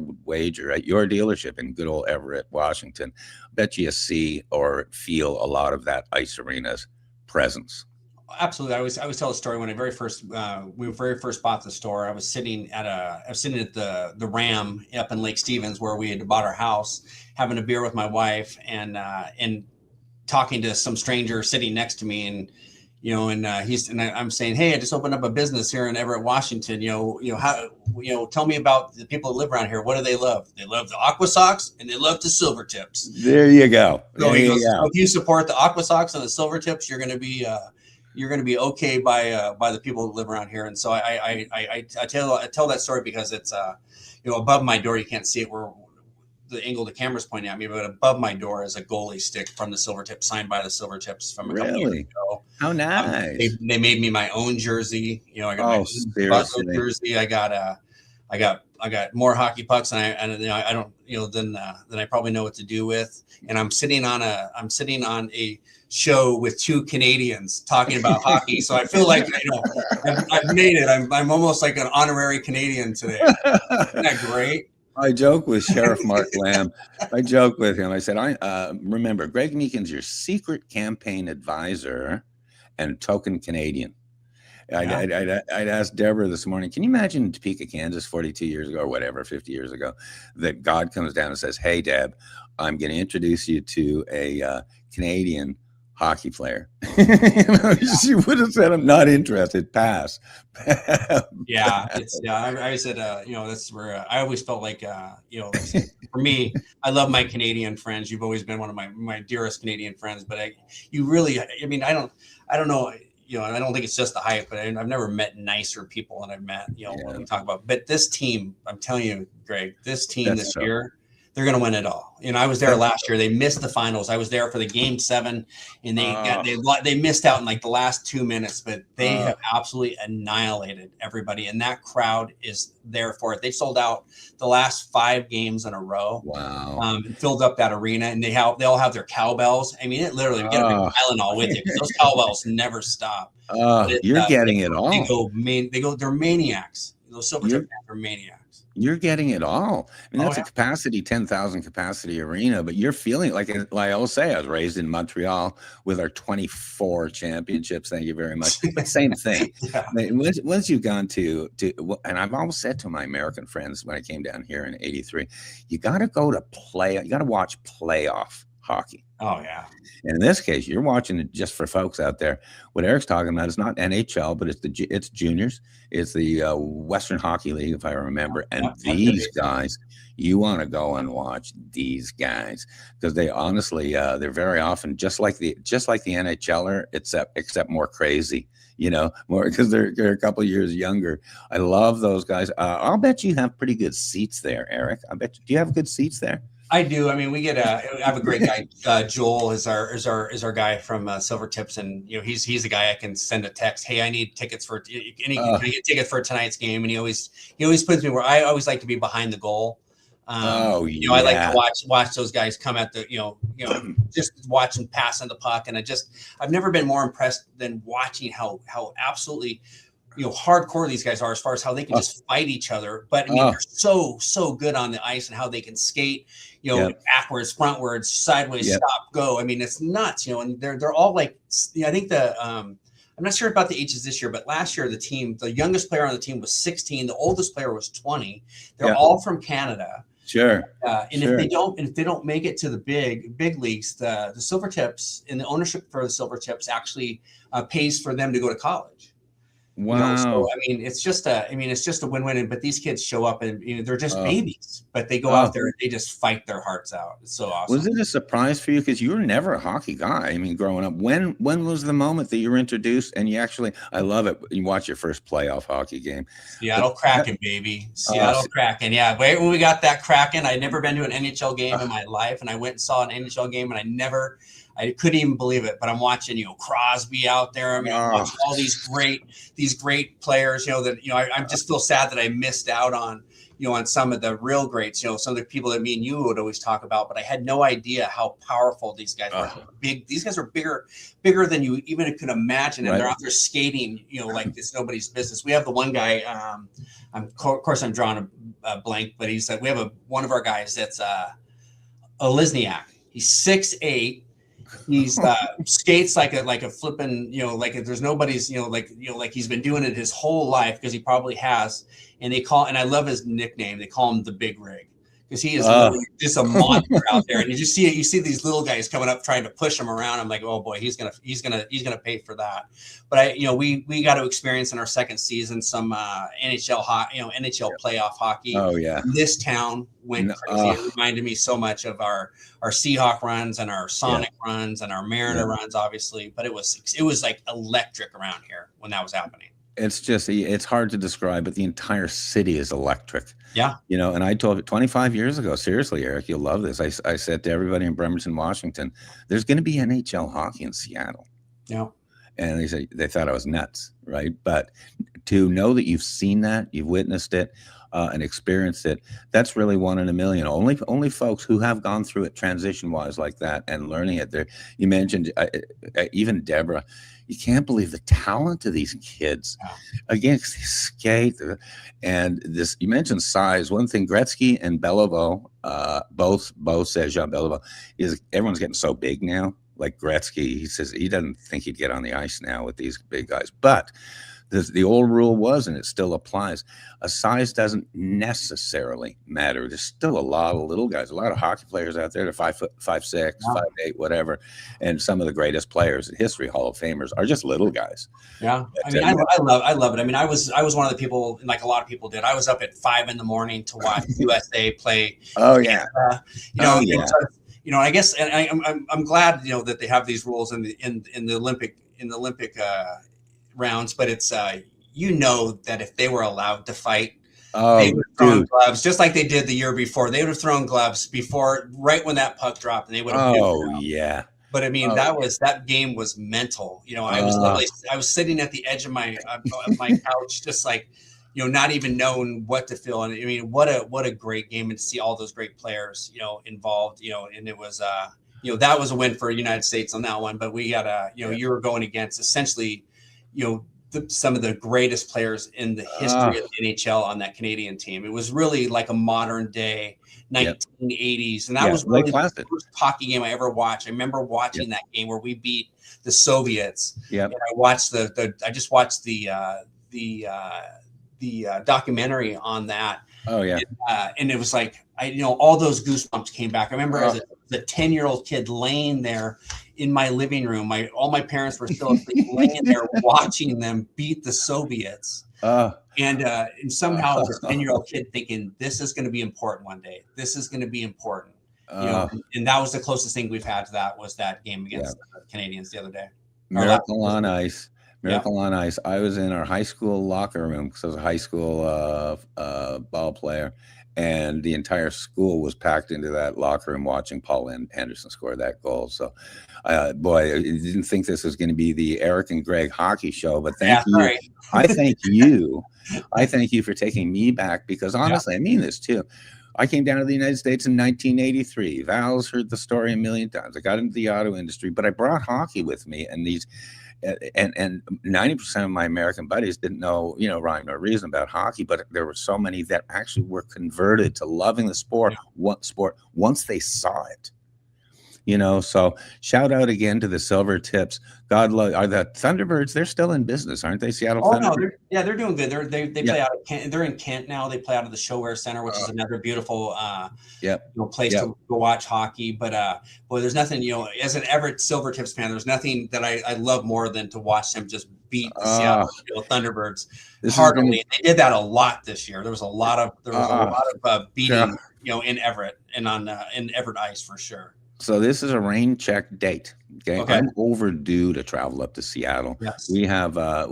your dealership in good old Everett, Washington, bet you see or feel a lot of that ice arena's presence. Absolutely. I always tell a story when we very first bought the store. I was sitting at the Ram up in Lake Stevens, where we had bought our house, having a beer with my wife, and talking to some stranger sitting next to me, and I'm saying, hey, I just opened up a business here in Everett, Washington. Tell me about the people that live around here. What do they love? They love the Aqua Sox, and they love the Silver Tips. There you go. So if you support the Aqua Sox and the Silver Tips, you're going to be okay by the people that live around here. And so I tell that story because it's above my door. You can't see it where the angle the camera's pointing at me, but above my door is a goalie stick from the Silver Tips, signed by the Silver Tips from a couple years ago. How nice! They made me my own jersey. I got my own jersey. I got more hockey pucks, and I don't than I probably know what to do with. And I'm sitting on a show with two Canadians talking about hockey, so I feel like I've made it. I'm almost like an honorary Canadian today. Isn't that great? I joke with Sheriff Mark Lamb. I joke with him. I said, remember, Greg Meekin's your secret campaign advisor and token Canadian. Yeah. I'd asked Deborah this morning, can you imagine Topeka, Kansas, 42 years ago or whatever, 50 years ago, that God comes down and says, hey, Deb, I'm going to introduce you to a Canadian hockey player. She would have said, I'm not interested, pass. I said, that's where I always felt like, for me, I love my Canadian friends. You've always been one of my dearest Canadian friends, but I don't know, I don't think it's just the hype, but I've never met nicer people than I've met, when we talk about, but this team, I'm telling you, Greg, this team this year, they're going to win it all. I was there last year. They missed the finals. I was there for the game 7, and they missed out in like the last 2 minutes, but they have absolutely annihilated everybody. And that crowd is there for it. They sold out the last 5 games in a row. Wow. Filled up that arena, and they all have their cowbells. I mean, it literally, you get a big Tylenol with you, because those cowbells never stop. You're getting it all. They're maniacs. Those Silvertip fans are maniacs. You're getting it all. I mean, that's yeah. a capacity, 10,000 capacity arena, but you're feeling like I will say, I was raised in Montreal with our 24 championships. Thank you very much. But same thing. Yeah. Once you've gone to, and I've always said to my American friends when I came down here in '83, you got to go to you got to watch playoff hockey. Oh yeah. And in this case, you're watching it just for folks out there. What Eric's talking about is not NHL, but it's juniors. It's the Western Hockey League, if I remember. And these guys, you want to go and watch these guys because they honestly, they're very often just like the NHLer, except more crazy. More because they're a couple of years younger. I love those guys. I'll bet you have pretty good seats there, Eric. Do you have good seats there? I do. I mean, we get I have a great guy. Joel is our guy from Silvertips, and he's the guy I can send a text. Hey, I need tickets for can I get tickets for tonight's game? And he always puts me where I always like to be behind the goal. I like to watch those guys come at the just watching passing the puck, and I've never been more impressed than watching how absolutely hardcore these guys are as far as how they can just fight each other. But I mean, they're so good on the ice and how they can skate, backwards, frontwards, sideways, stop, go. I mean, it's nuts, and they're all like, I think I'm not sure about the ages this year, but last year the youngest player on the team was 16. The oldest player was 20. They're all from Canada. Sure. If they don't make it to the big leagues, the Silvertips and the ownership for the Silvertips actually pays for them to go to college. Wow. So I mean, it's just a win-win. But these kids show up and they're just babies, but they go out there and they just fight their hearts out. It's so awesome. Was it a surprise for you because you were never a hockey guy? I mean, growing up, when was the moment that you were introduced? And I love it. You watch your first playoff hockey game. Seattle Kraken, baby. Seattle Kraken. Yeah. Right when we got that Kraken, I'd never been to an NHL game in my life, and I went and saw an NHL game, and I couldn't even believe it, but I'm watching, Crosby out there. I mean, I'm watching all these great players, I just feel sad that I missed out on some of the real greats, some of the people that me and you would always talk about, but I had no idea how powerful these guys were. Big. These guys are bigger than you even could imagine. And they're out there skating, like it's nobody's business. We have the one guy, of course I'm drawing a blank, but he's we have one of our guys that's a Lisniak. He's 6'8". He's skates like a flipping, like there's nobody's, like he's been doing it his whole life because he probably has. And I love his nickname. They call him the Big Rig because he is literally just a monster out there. And you see these little guys coming up trying to push him around. I'm like, oh boy, he's gonna pay for that. But we got to experience in our second season some NHL playoff hockey. Oh yeah, this town went crazy. It reminded me so much of our Seahawk runs and our Sonic runs and our Mariner runs, obviously. But it was like electric around here when that was happening. It's hard to describe, but the entire city is electric. Yeah. And I told it 25 years ago, seriously, Eric, you'll love this. I said to everybody in Bremerton, Washington, there's going to be NHL hockey in Seattle. Yeah. And they thought I was nuts. Right. But to know that you've seen that, you've witnessed it and experienced it, that's really one in a million. Only folks who have gone through it transition wise like that and learning it there. You mentioned even Deborah. You can't believe the talent of these kids. Again, they skate. And this, you mentioned size. One thing, Gretzky and Beliveau, both says Jean Beliveau, is everyone's getting so big now. Like Gretzky, he says he doesn't think he'd get on the ice now with these big guys. But the old rule was, and it still applies, a size doesn't necessarily matter. There's still a lot of little guys, a lot of hockey players out there. They're 5'6", 5'8", whatever. And some of the greatest players in history, Hall of Famers, are just little guys. Yeah, I mean, I love it. I mean, I was one of the people, like a lot of people did. I was up at 5 a.m. to watch USA play. Oh yeah, I guess, and I'm glad that they have these rules in the Olympic rounds, but it's that if they were allowed to fight, they would have thrown gloves just like they did the year before. They would have thrown gloves right when that puck dropped, and they would have. Oh yeah. But I mean, that game was mental. I was sitting at the edge of my couch, just like, not even knowing what to feel. And I mean, what a great game, and to see all those great players, involved, and it was, that was a win for the United States on that one. But we got you were going against essentially, some of the greatest players in the history of the NHL on that Canadian team. It was really like a modern day 1980s, and that was really the first hockey game I ever watched. I remember watching that game where we beat the Soviets. And I watched I just watched the documentary on that. And it was like all those goosebumps came back. I remember as a 10-year-old kid laying there in my living room. All my parents were still asleep, laying there watching them beat the Soviets. And somehow as a 10-year-old kid thinking, this is going to be important one day. This is going to be important. And that was the closest thing we've had to that, was that game against the Canadians the other day. Miracle on Ice. Miracle on Ice. I was in our high school locker room because I was a high school ball player, and the entire school was packed into that locker room watching Paul Anderson score that goal. So, boy, I didn't think this was going to be the Eric and Greg hockey show, but thank you. Right. I thank you. I thank you for taking me back, because honestly, I mean this too. I came down to the United States in 1983. Val's heard the story a million times. I got into the auto industry, but I brought hockey with me, and these. And 90% of my American buddies didn't know, rhyme or reason about hockey, but there were so many that actually were converted to loving the sport once they saw it. So shout out again to the Silver Tips. God love. Are the Thunderbirds? They're still in business, aren't they? Seattle Thunderbirds. No, they're doing good. They play out of Kent. They're in Kent now. They play out of the ShoWare Center, which is another beautiful place to go watch hockey. But boy, there's nothing. As an Everett Silver Tips fan, there's nothing that I love more than to watch them just beat the Seattle Thunderbirds heartily. They did that a lot this year. There was a lot of beating, in Everett and on in Everett ice for sure. So this is a rain check date. Okay. I'm overdue to travel up to Seattle. Yes. We have a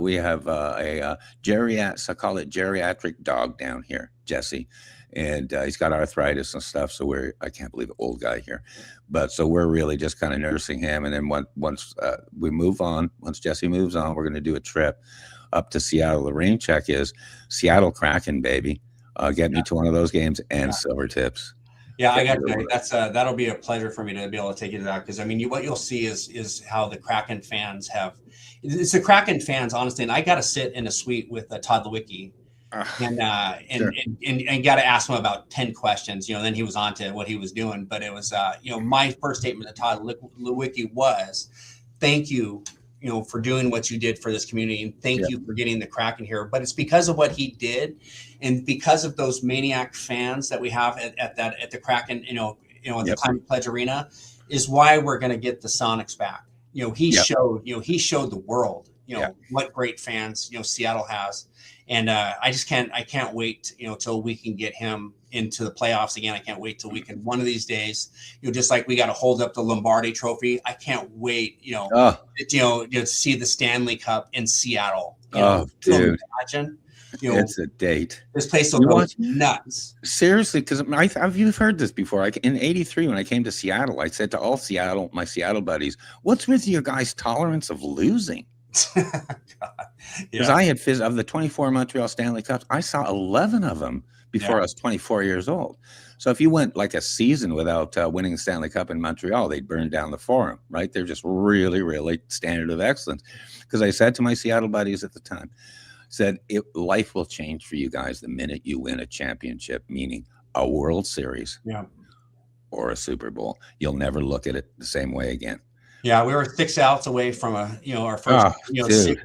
geriatric, I call it geriatric dog down here, Jesse, and he's got arthritis and stuff. So I can't believe an old guy here, but so we're really just kind of nursing him. And then once we move on, once Jesse moves on, we're going to do a trip up to Seattle. The rain check is Seattle Kraken, baby. Get me to one of those games and Silver Tips. Yeah, I got to. That'll be a pleasure for me to be able to take you to that, because what you'll see is how the Kraken fans have. It's the Kraken fans, honestly, and I got to sit in a suite with Todd Lewicki, and got to ask him about 10 questions. Then he was on to what he was doing, but it was my first statement to Todd Lewicki was, "Thank you." For doing what you did for this community, and thank you for getting the Kraken here. But it's because of what he did, and because of those maniac fans that we have at the Kraken, at the Climate Pledge Arena, is why we're going to get the Sonics back. He showed the world, what great fans Seattle has, and I can't wait till we can get him into the playoffs again. I can't wait till we can, one of these days, just like we got to hold up the Lombardi Trophy. I can't wait, to see the Stanley Cup in Seattle. Dude, imagine, it's a date. This place will go nuts. Seriously, because you've heard this before. In '83, when I came to Seattle, I said to all my Seattle buddies, "What's with your guys' tolerance of losing?" Because I had of the 24 Montreal Stanley Cups, I saw 11 of them before I was 24 years old. So if you went like a season without winning the Stanley Cup in Montreal, they'd burn down the Forum, right? They're just really, really standard of excellence. Because I said to my Seattle buddies at the time, life will change for you guys the minute you win a championship, meaning a World Series or a Super Bowl. You'll never look at it the same way again. Yeah, we were 6 outs away from our first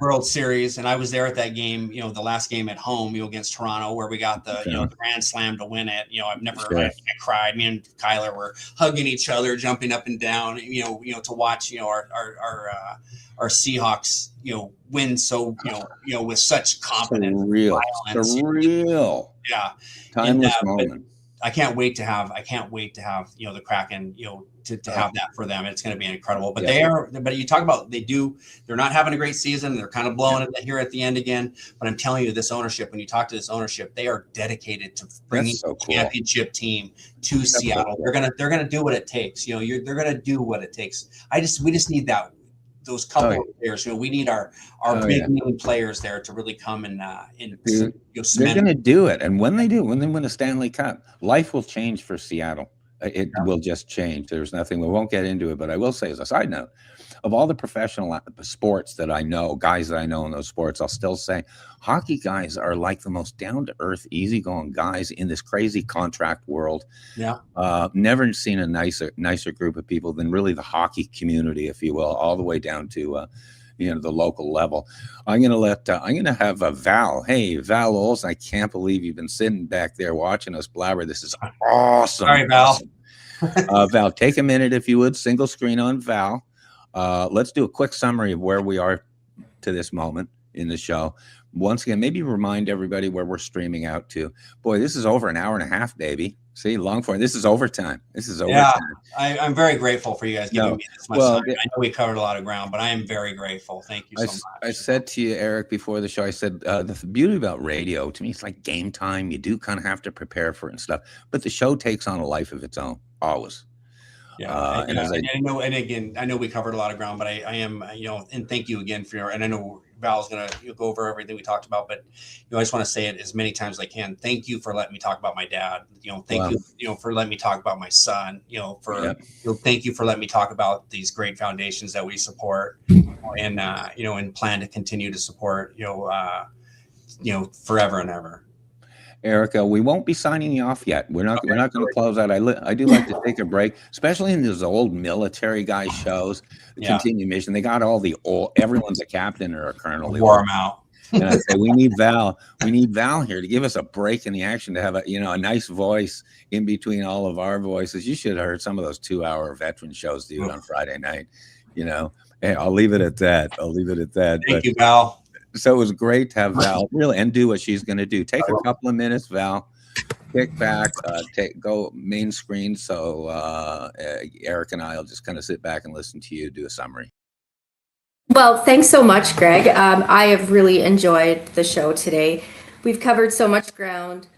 World Series, and I was there at that game. The last game at home, against Toronto, where we got the grand slam to win it. I've never I cried. Me and Kyler were hugging each other, jumping up and down. To watch our Seahawks win so with such confidence, violence, surreal, timeless moment. I can't wait to have the Kraken to have that for them. It's going to be incredible. But but you talk about they're not having a great season. They're kind of blowing it here at the end again. But I'm telling you, this ownership, when you talk to this ownership, they are dedicated to bringing a championship team to Seattle. They're gonna do what it takes. They're gonna do what it takes. We just need those couple of players. We need our big name players there to really come and they're going to do it. And when they win a Stanley Cup, life will change for Seattle. It will just change. There's nothing, we won't get into it, but I will say as a side note, of all the professional sports that I know, guys that I know in those sports, I'll still say hockey guys are like the most down-to-earth, easygoing guys in this crazy contract world. Yeah. Never seen a nicer group of people than really the hockey community, if you will, all the way down to the local level. I'm gonna have Val. Hey, Val Olsen, I can't believe you've been sitting back there watching us blabber. This is awesome. All right, Val. Val, take a minute if you would, single screen on Val. Let's do a quick summary of where we are to this moment in the show. Once again, maybe remind everybody where we're streaming out to. Boy, this is over an hour and a half, baby. See, long form. This is overtime. Yeah, I'm very grateful for you guys giving me this much time. I know we covered a lot of ground, but I am very grateful. Thank you so much. I said to you, Eric, before the show, I said, the beauty about radio, to me, it's like game time. You do kind of have to prepare for it and stuff, but the show takes on a life of its own, always. Yeah, and I know we covered a lot of ground, but I am, and thank you again and I know Val's going to go over everything we talked about, but, I just want to say it as many times as I can. Thank you for letting me talk about my dad. Thank you, for letting me talk about my son, thank you for letting me talk about these great foundations that we support and, and plan to continue to support, forever and ever. Erica, we won't be signing you off yet. We're not going to close out. I do like to take a break, especially in those old military guy shows. Continue mission. They got all the old. Everyone's a captain or a colonel. Wore them out. And I say we need Val. We need Val here to give us a break in the action, to have a nice voice in between all of our voices. You should have heard some of those 2-hour veteran shows, dude, on Friday night. Hey, I'll leave it at that. Thank you, Val. So it was great to have Val really and do what she's going to do. Take a couple of minutes, Val. Kick back, go main screen. So Eric and I will just kind of sit back and listen to you do a summary. Well, thanks so much, Greg. I have really enjoyed the show today. We've covered so much ground.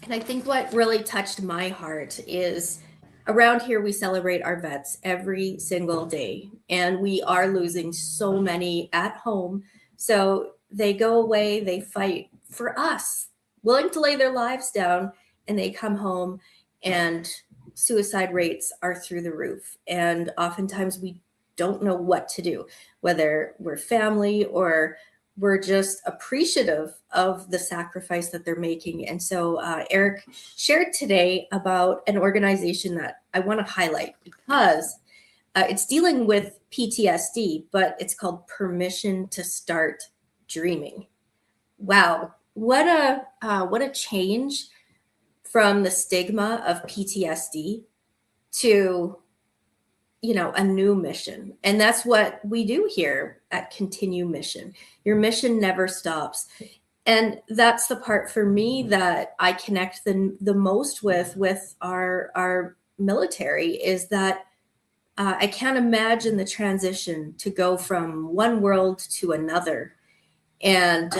And I think what really touched my heart is around here, we celebrate our vets every single day. And we are losing so many at home. So they go away, they fight for us, willing to lay their lives down, and they come home and suicide rates are through the roof. And oftentimes we don't know what to do, whether we're family or we're just appreciative of the sacrifice that they're making. And so Eric shared today about an organization that I want to highlight because it's dealing with PTSD, but it's called Permission to Start Dreaming. Wow, what a change from the stigma of PTSD to, a new mission. And that's what we do here at Continue Mission. Your mission never stops. And that's the part for me that I connect the most with our military, is that I can't imagine the transition to go from one world to another and,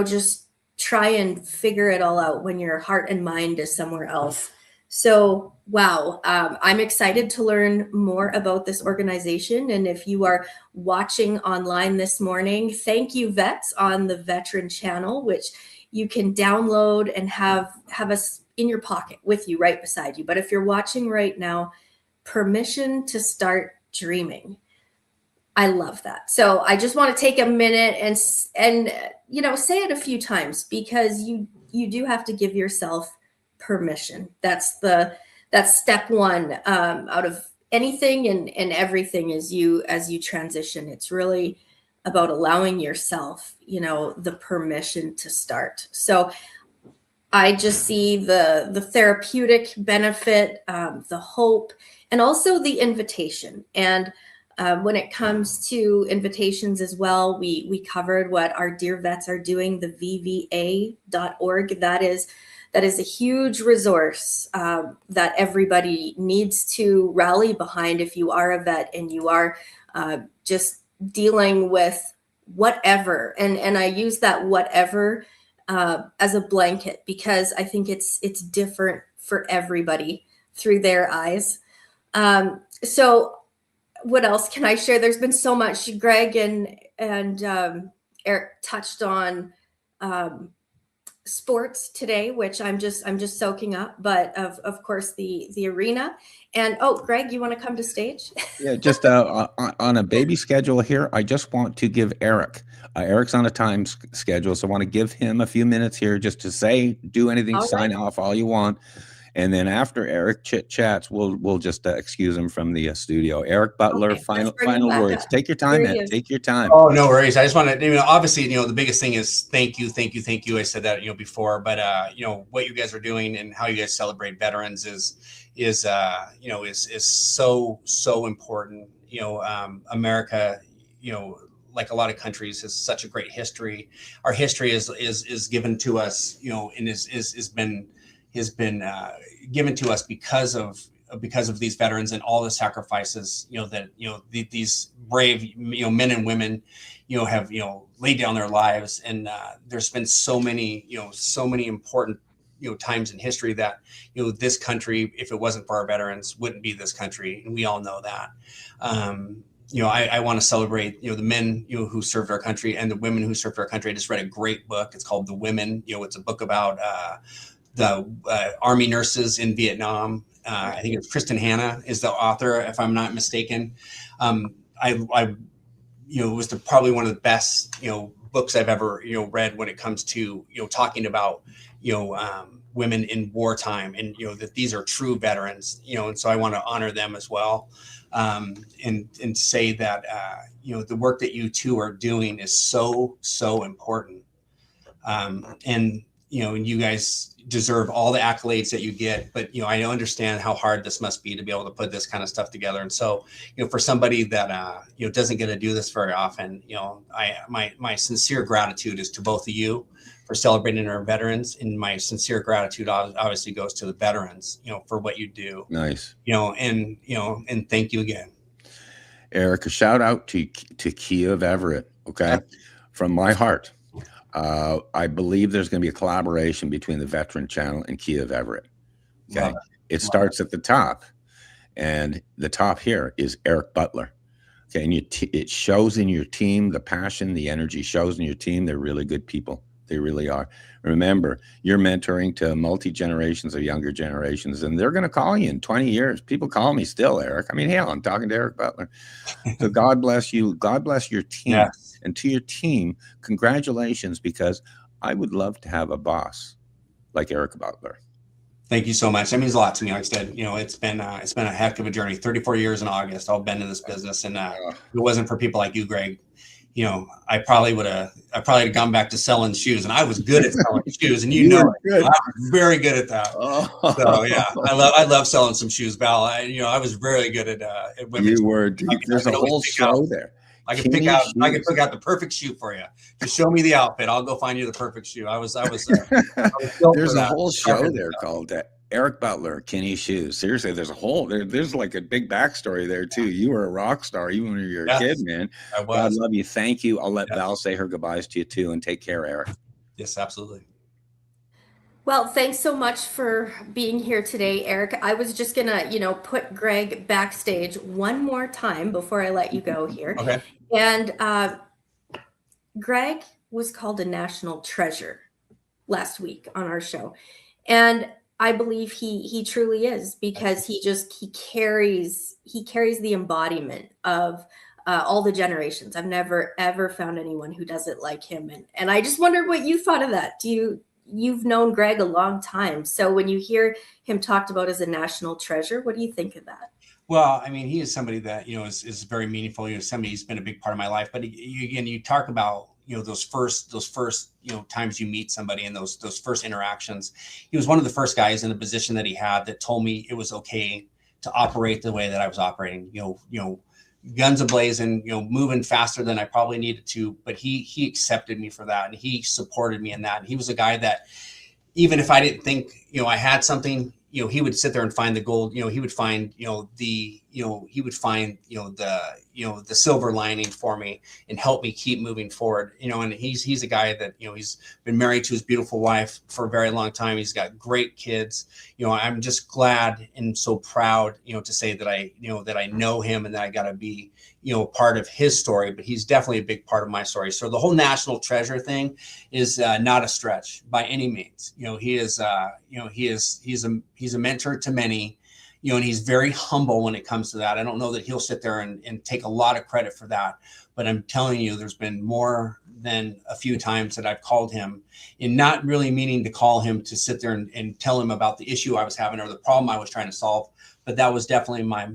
just try and figure it all out when your heart and mind is somewhere else. So, wow, I'm excited to learn more about this organization. And if you are watching online this morning, thank you, Vets, on the Veteran channel, which you can download and have us in your pocket with you, right beside you. But if you're watching right now, Permission to Start Dreaming. I love that. So I just want to take a minute and say it a few times, because you do have to give yourself permission. That's step one out of anything and everything as you transition. It's really about allowing yourself, the permission to start. So I just see the therapeutic benefit, the hope, and also the invitation. And when it comes to invitations as well, we covered what our dear vets are doing, the VVA.org. That is a huge resource that everybody needs to rally behind if you are a vet and you are just dealing with whatever. And I use that whatever as a blanket, because I think it's different for everybody through their eyes. So what else can I share? There's been so much. Greg and Eric touched on sports today, which I'm just soaking up, but of course the arena. And oh, Greg, you want to come to stage? Yeah, just on a baby schedule here, I just want to give Erik. Erik's on a time schedule, so I want to give him a few minutes here just to say, do anything, All sign right. off all you want. And then after Erik chats, we'll just excuse him from the studio. Erik Butler, Okay, let's bring him final back words. up. Take your time, Here he man. is. Take your time. Oh, no worries. I just want to, obviously, the biggest thing is thank you. I said that, before, but, what you guys are doing and how you guys celebrate veterans is so important. America, like a lot of countries, has such a great history. Our history is given to us, and has been given to us because of these veterans and all the sacrifices, that these brave men and women have laid down their lives. And there's been so many important times in history that this country, if it wasn't for our veterans, wouldn't be this country, and we all know that. I want to celebrate the men who served our country and the women who served our country. I just read a great book. It's called The Women. It's a book about the Army nurses in Vietnam. I think it's Kristen Hanna is the author, if I'm not mistaken. It was probably one of the best books I've ever read when it comes to talking about women in wartime, and that these are true veterans, and so I want to honor them as well, and say that the work that you two are doing is so important, and you guys deserve all the accolades that you get, but I understand how hard this must be to be able to put this kind of stuff together. And so for somebody that doesn't get to do this very often, my sincere gratitude is to both of you for celebrating our veterans, and my sincere gratitude obviously goes to the veterans for what you do. Nice. And thank you again, Erik. A shout out to Kiev Everett, okay, from my heart. I believe there's going to be a collaboration between the Veteran Channel and Kiev Everett. Okay, it starts at the top, and the top here is Erik Butler. Okay, and it shows in your team, the passion, the energy shows in your team. They're really good people. They really are. Remember, you're mentoring to multi-generations of younger generations, and they're going to call you in 20 years. People call me still, Erik. I mean, hell, I'm talking to Erik Butler. So God bless you. God bless your team. Yes. And to your team, congratulations, because I would love to have a boss like Erik Butler. Thank you so much. That means a lot to me. Like I said, it's been a heck of a journey. 34 years in August. I've been in this business, and if it wasn't for people like you, Greg, I probably would have gone back to selling shoes, and I was good at selling shoes, and I was very good at that. Oh. So yeah, I love selling some shoes, Val. I was very good at women's. You were. There's a whole show there. I can pick out the perfect shoe for you. Just show me the outfit. I'll go find you the perfect shoe. I was there's a whole show there called Erik Butler, Kinney Shoes. Seriously, there's like a big backstory there too. You were a rock star even when you were a kid, man. I was. God love you. Thank you. I'll let Val say her goodbyes to you too, and take care, Erik. Yes, absolutely. Well, thanks so much for being here today, Erik. I was just gonna, put Greg backstage one more time before I let you go here. Okay. And Greg was called a national treasure last week on our show, and I believe he truly is, because he carries the embodiment of all the generations. I've never ever found anyone who does it like him, and I just wondered what you thought of that. You've known Greg a long time, so when you hear him talked about as a national treasure, what do you think of that? Well, I mean, he is somebody that is very meaningful. Somebody who's been a big part of my life. But you talk about those first times you meet somebody and those first interactions. He was one of the first guys in the position that he had that told me it was okay to operate the way that I was operating. Guns ablazing, moving faster than I probably needed to. But he accepted me for that, and he supported me in that. And he was a guy that, even if I didn't think I had something, he would sit there and find the gold. He would find the he would find, the silver lining for me and help me keep moving forward. And he's a guy that, he's been married to his beautiful wife for a very long time. He's got great kids. I'm just glad and so proud, to say that I know him and that I got to be, part of his story, but he's definitely a big part of my story. So the whole national treasure thing is not a stretch by any means. He's a mentor to many, and he's very humble when it comes to that. I don't know that he'll sit there and take a lot of credit for that, but I'm telling you, there's been more than a few times that I've called him, and not really meaning to call him to sit there and tell him about the issue I was having or the problem I was trying to solve. But that was definitely my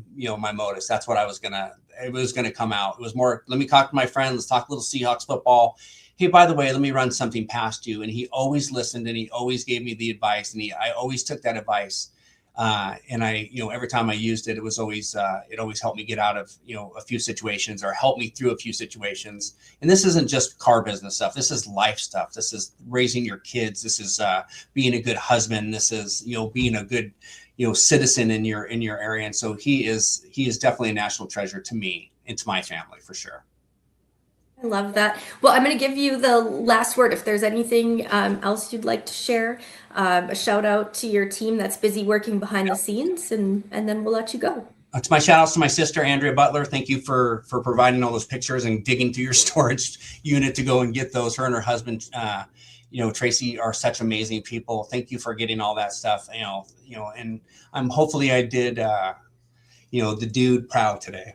modus. That's what it was going to come out. It was more, let me talk to my friend. Let's talk a little Seahawks football. Hey, by the way, let me run something past you. And he always listened, and he always gave me the advice, and I always took that advice. And I, every time I used it, it always helped me get out of, a few situations, or help me through a few situations. And this isn't just car business stuff. This is life stuff. This is raising your kids. This is, being a good husband. This is, being a good, citizen in your area. And so he is definitely a national treasure to me and to my family, for sure. I love that. Well, I'm going to give you the last word. If there's anything else you'd like to share, a shout out to your team that's busy working behind the scenes, and then we'll let you go. To my shout outs to my sister, Erik Butler. Thank you for providing all those pictures and digging through your storage unit to go and get those. Her and her husband, Tracy, are such amazing people. Thank you for getting all that stuff, and hopefully I did, the dude proud today.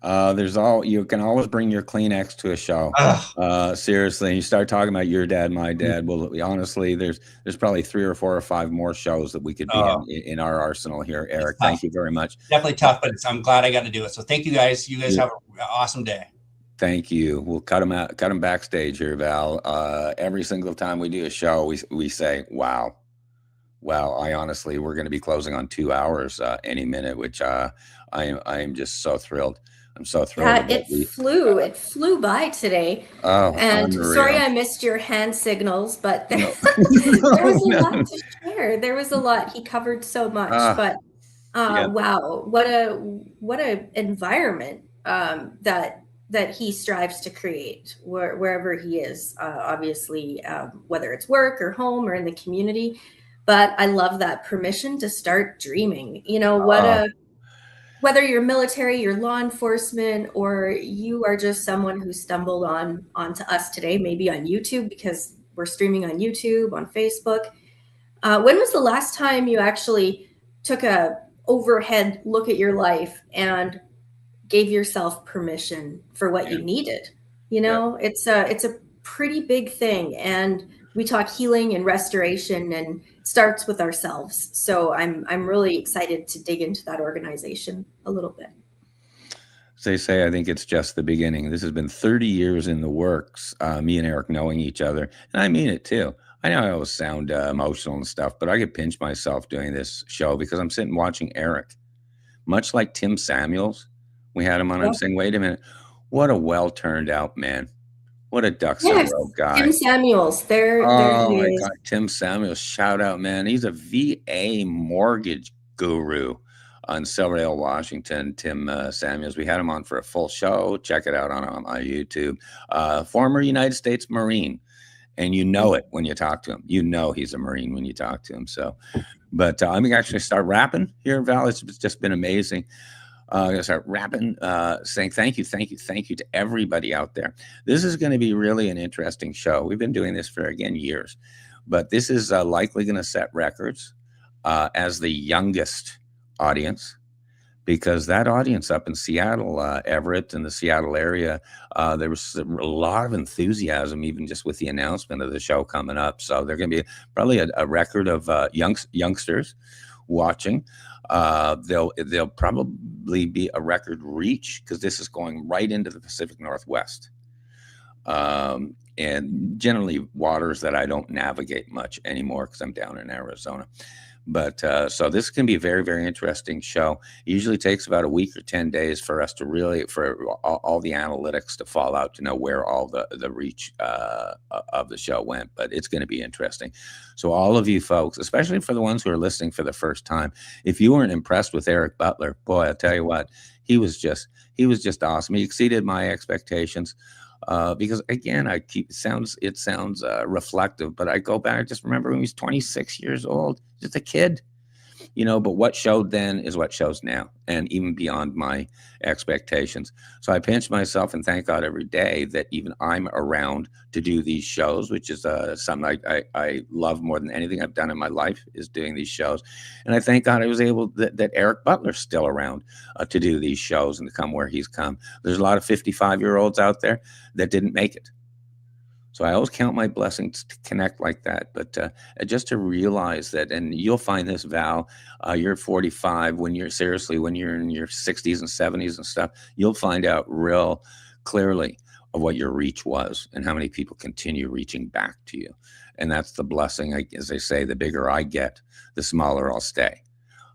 You can always bring your Kleenex to a show. Seriously, you start talking about your dad, my dad. Well, honestly, there's probably 3 or 4 or 5 more shows that we could be in our arsenal here. Eric, thank you very much. Definitely tough, but I'm glad I got to do it. So thank you guys. You guys have an awesome day. Thank you. We'll cut them backstage here, Val. Every single time we do a show, we say, wow. I honestly, we're going to be closing on 2 hours any minute, which I am just so thrilled. I'm so thrilled. Yeah, it flew by today. Oh, and unreal. Sorry I missed your hand signals, but there was a lot to share. There was a lot. He covered so much, but wow, what a environment that he strives to create wherever he is. Obviously, whether it's work or home or in the community. But I love that permission to start dreaming. Whether you're military, you're law enforcement, or you are just someone who stumbled onto us today, maybe on YouTube, because we're streaming on YouTube, on Facebook. When was the last time you actually took a overhead look at your life and gave yourself permission for what you needed? It's a pretty big thing. And we talk healing and restoration, and it starts with ourselves. So I'm really excited to dig into that organization a little bit. As they say, I think it's just the beginning. This has been 30 years in the works, me and Eric knowing each other. And I mean it too. I know I always sound emotional and stuff, but I could pinch myself doing this show because I'm sitting watching Eric. Much like Tim Samuels, we had him on. I'm saying, wait a minute, what a well turned out man. What a ducks in a row guy. Tim Samuels. There he is. God, Tim Samuels, shout out, man. He's a VA mortgage guru on Silverdale, Washington. Tim Samuels. We had him on for a full show. Check it out on my YouTube. Former United States Marine. And you know it when you talk to him. You know he's a Marine when you talk to him. So, but I'm going to actually start rapping here, Val. It's just been amazing. I'm going to start rapping, saying thank you to everybody out there. This is going to be really an interesting show. We've been doing this for, again, years. But this is likely going to set records as the youngest audience, because that audience up in Seattle, Everett, and the Seattle area, there was a lot of enthusiasm, even just with the announcement of the show coming up. So they're going to be probably a record of youngsters watching. They'll probably be a record reach, because this is going right into the Pacific Northwest, and generally waters that I don't navigate much anymore because I'm down in Arizona. But so this can be a very, very interesting show. It usually takes about a week or 10 days for us to really, for all the analytics to fall out to know where all the reach of the show went. But it's going to be interesting. So all of you folks, especially for the ones who are listening for the first time, if you weren't impressed with Erik Butler, boy, I'll tell you what, he was just awesome. He exceeded my expectations. Because again, it sounds reflective, but I go back, I just remember when he was 26 years old, just a kid, but what showed then is what shows now, and even beyond my expectations. So I pinch myself and thank God every day that even I'm around to do these shows, which is something I love more than anything I've done in my life, is doing these shows. And I thank God I was able that Erik Butler's still around to do these shows and to come where he's come. There's a lot of 55-year-olds out there that didn't make it. So I always count my blessings to connect like that. But just to realize that, and you'll find this, Val, you're 45, when you're in your 60s and 70s and stuff, you'll find out real clearly of what your reach was and how many people continue reaching back to you. And that's the blessing. As they say, the bigger I get, the smaller I'll stay.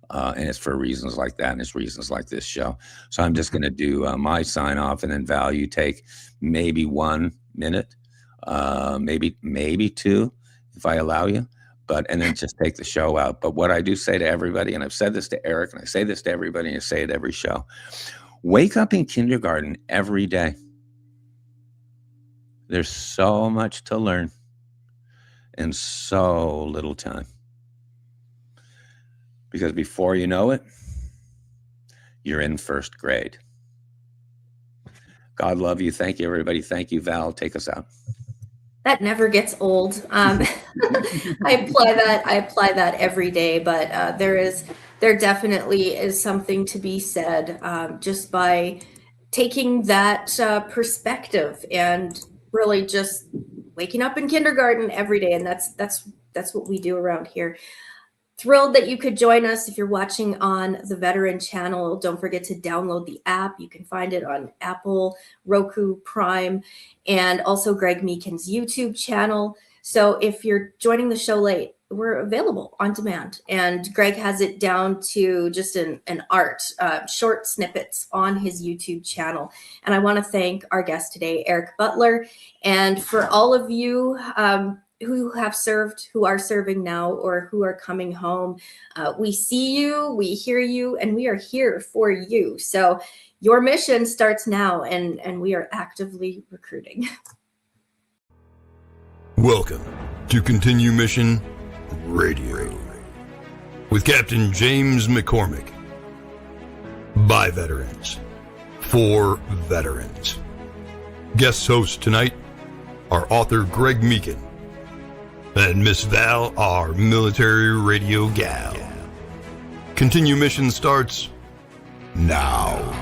And it's for reasons like that, and it's reasons like this show. So I'm just going to do my sign off, and then Val, you take maybe 1 minute, maybe 2, if I allow you, and then just take the show out. But what I do say to everybody, and I've said this to Erik, and I say this to everybody, and I say it every show: wake up in kindergarten every day. There's so much to learn and so little time. Because before you know it, you're in first grade. God love you. Thank you, everybody. Thank you, Val. Take us out. That never gets old. I apply that every day, but there definitely is something to be said just by taking that perspective and really just waking up in kindergarten every day. And that's what we do around here. Thrilled that you could join us. If you're watching on the Veteran channel, don't forget to download the app. You can find it on Apple, Roku, Prime, and also Greg Meekin's YouTube channel. So if you're joining the show late, we're available on demand. And Greg has it down to just an art, short snippets on his YouTube channel. And I want to thank our guest today, Erik Butler. And for all of you who have served, who are serving now, or who are coming home, we see you, we hear you, and we are here for you. So your mission starts now, and we are actively recruiting. Welcome to Continue Mission Radio with Captain James McCormick. By veterans, for veterans. Guest hosts tonight are author Greg Meekin and Miss Val, our military radio gal. Continue Mission starts now.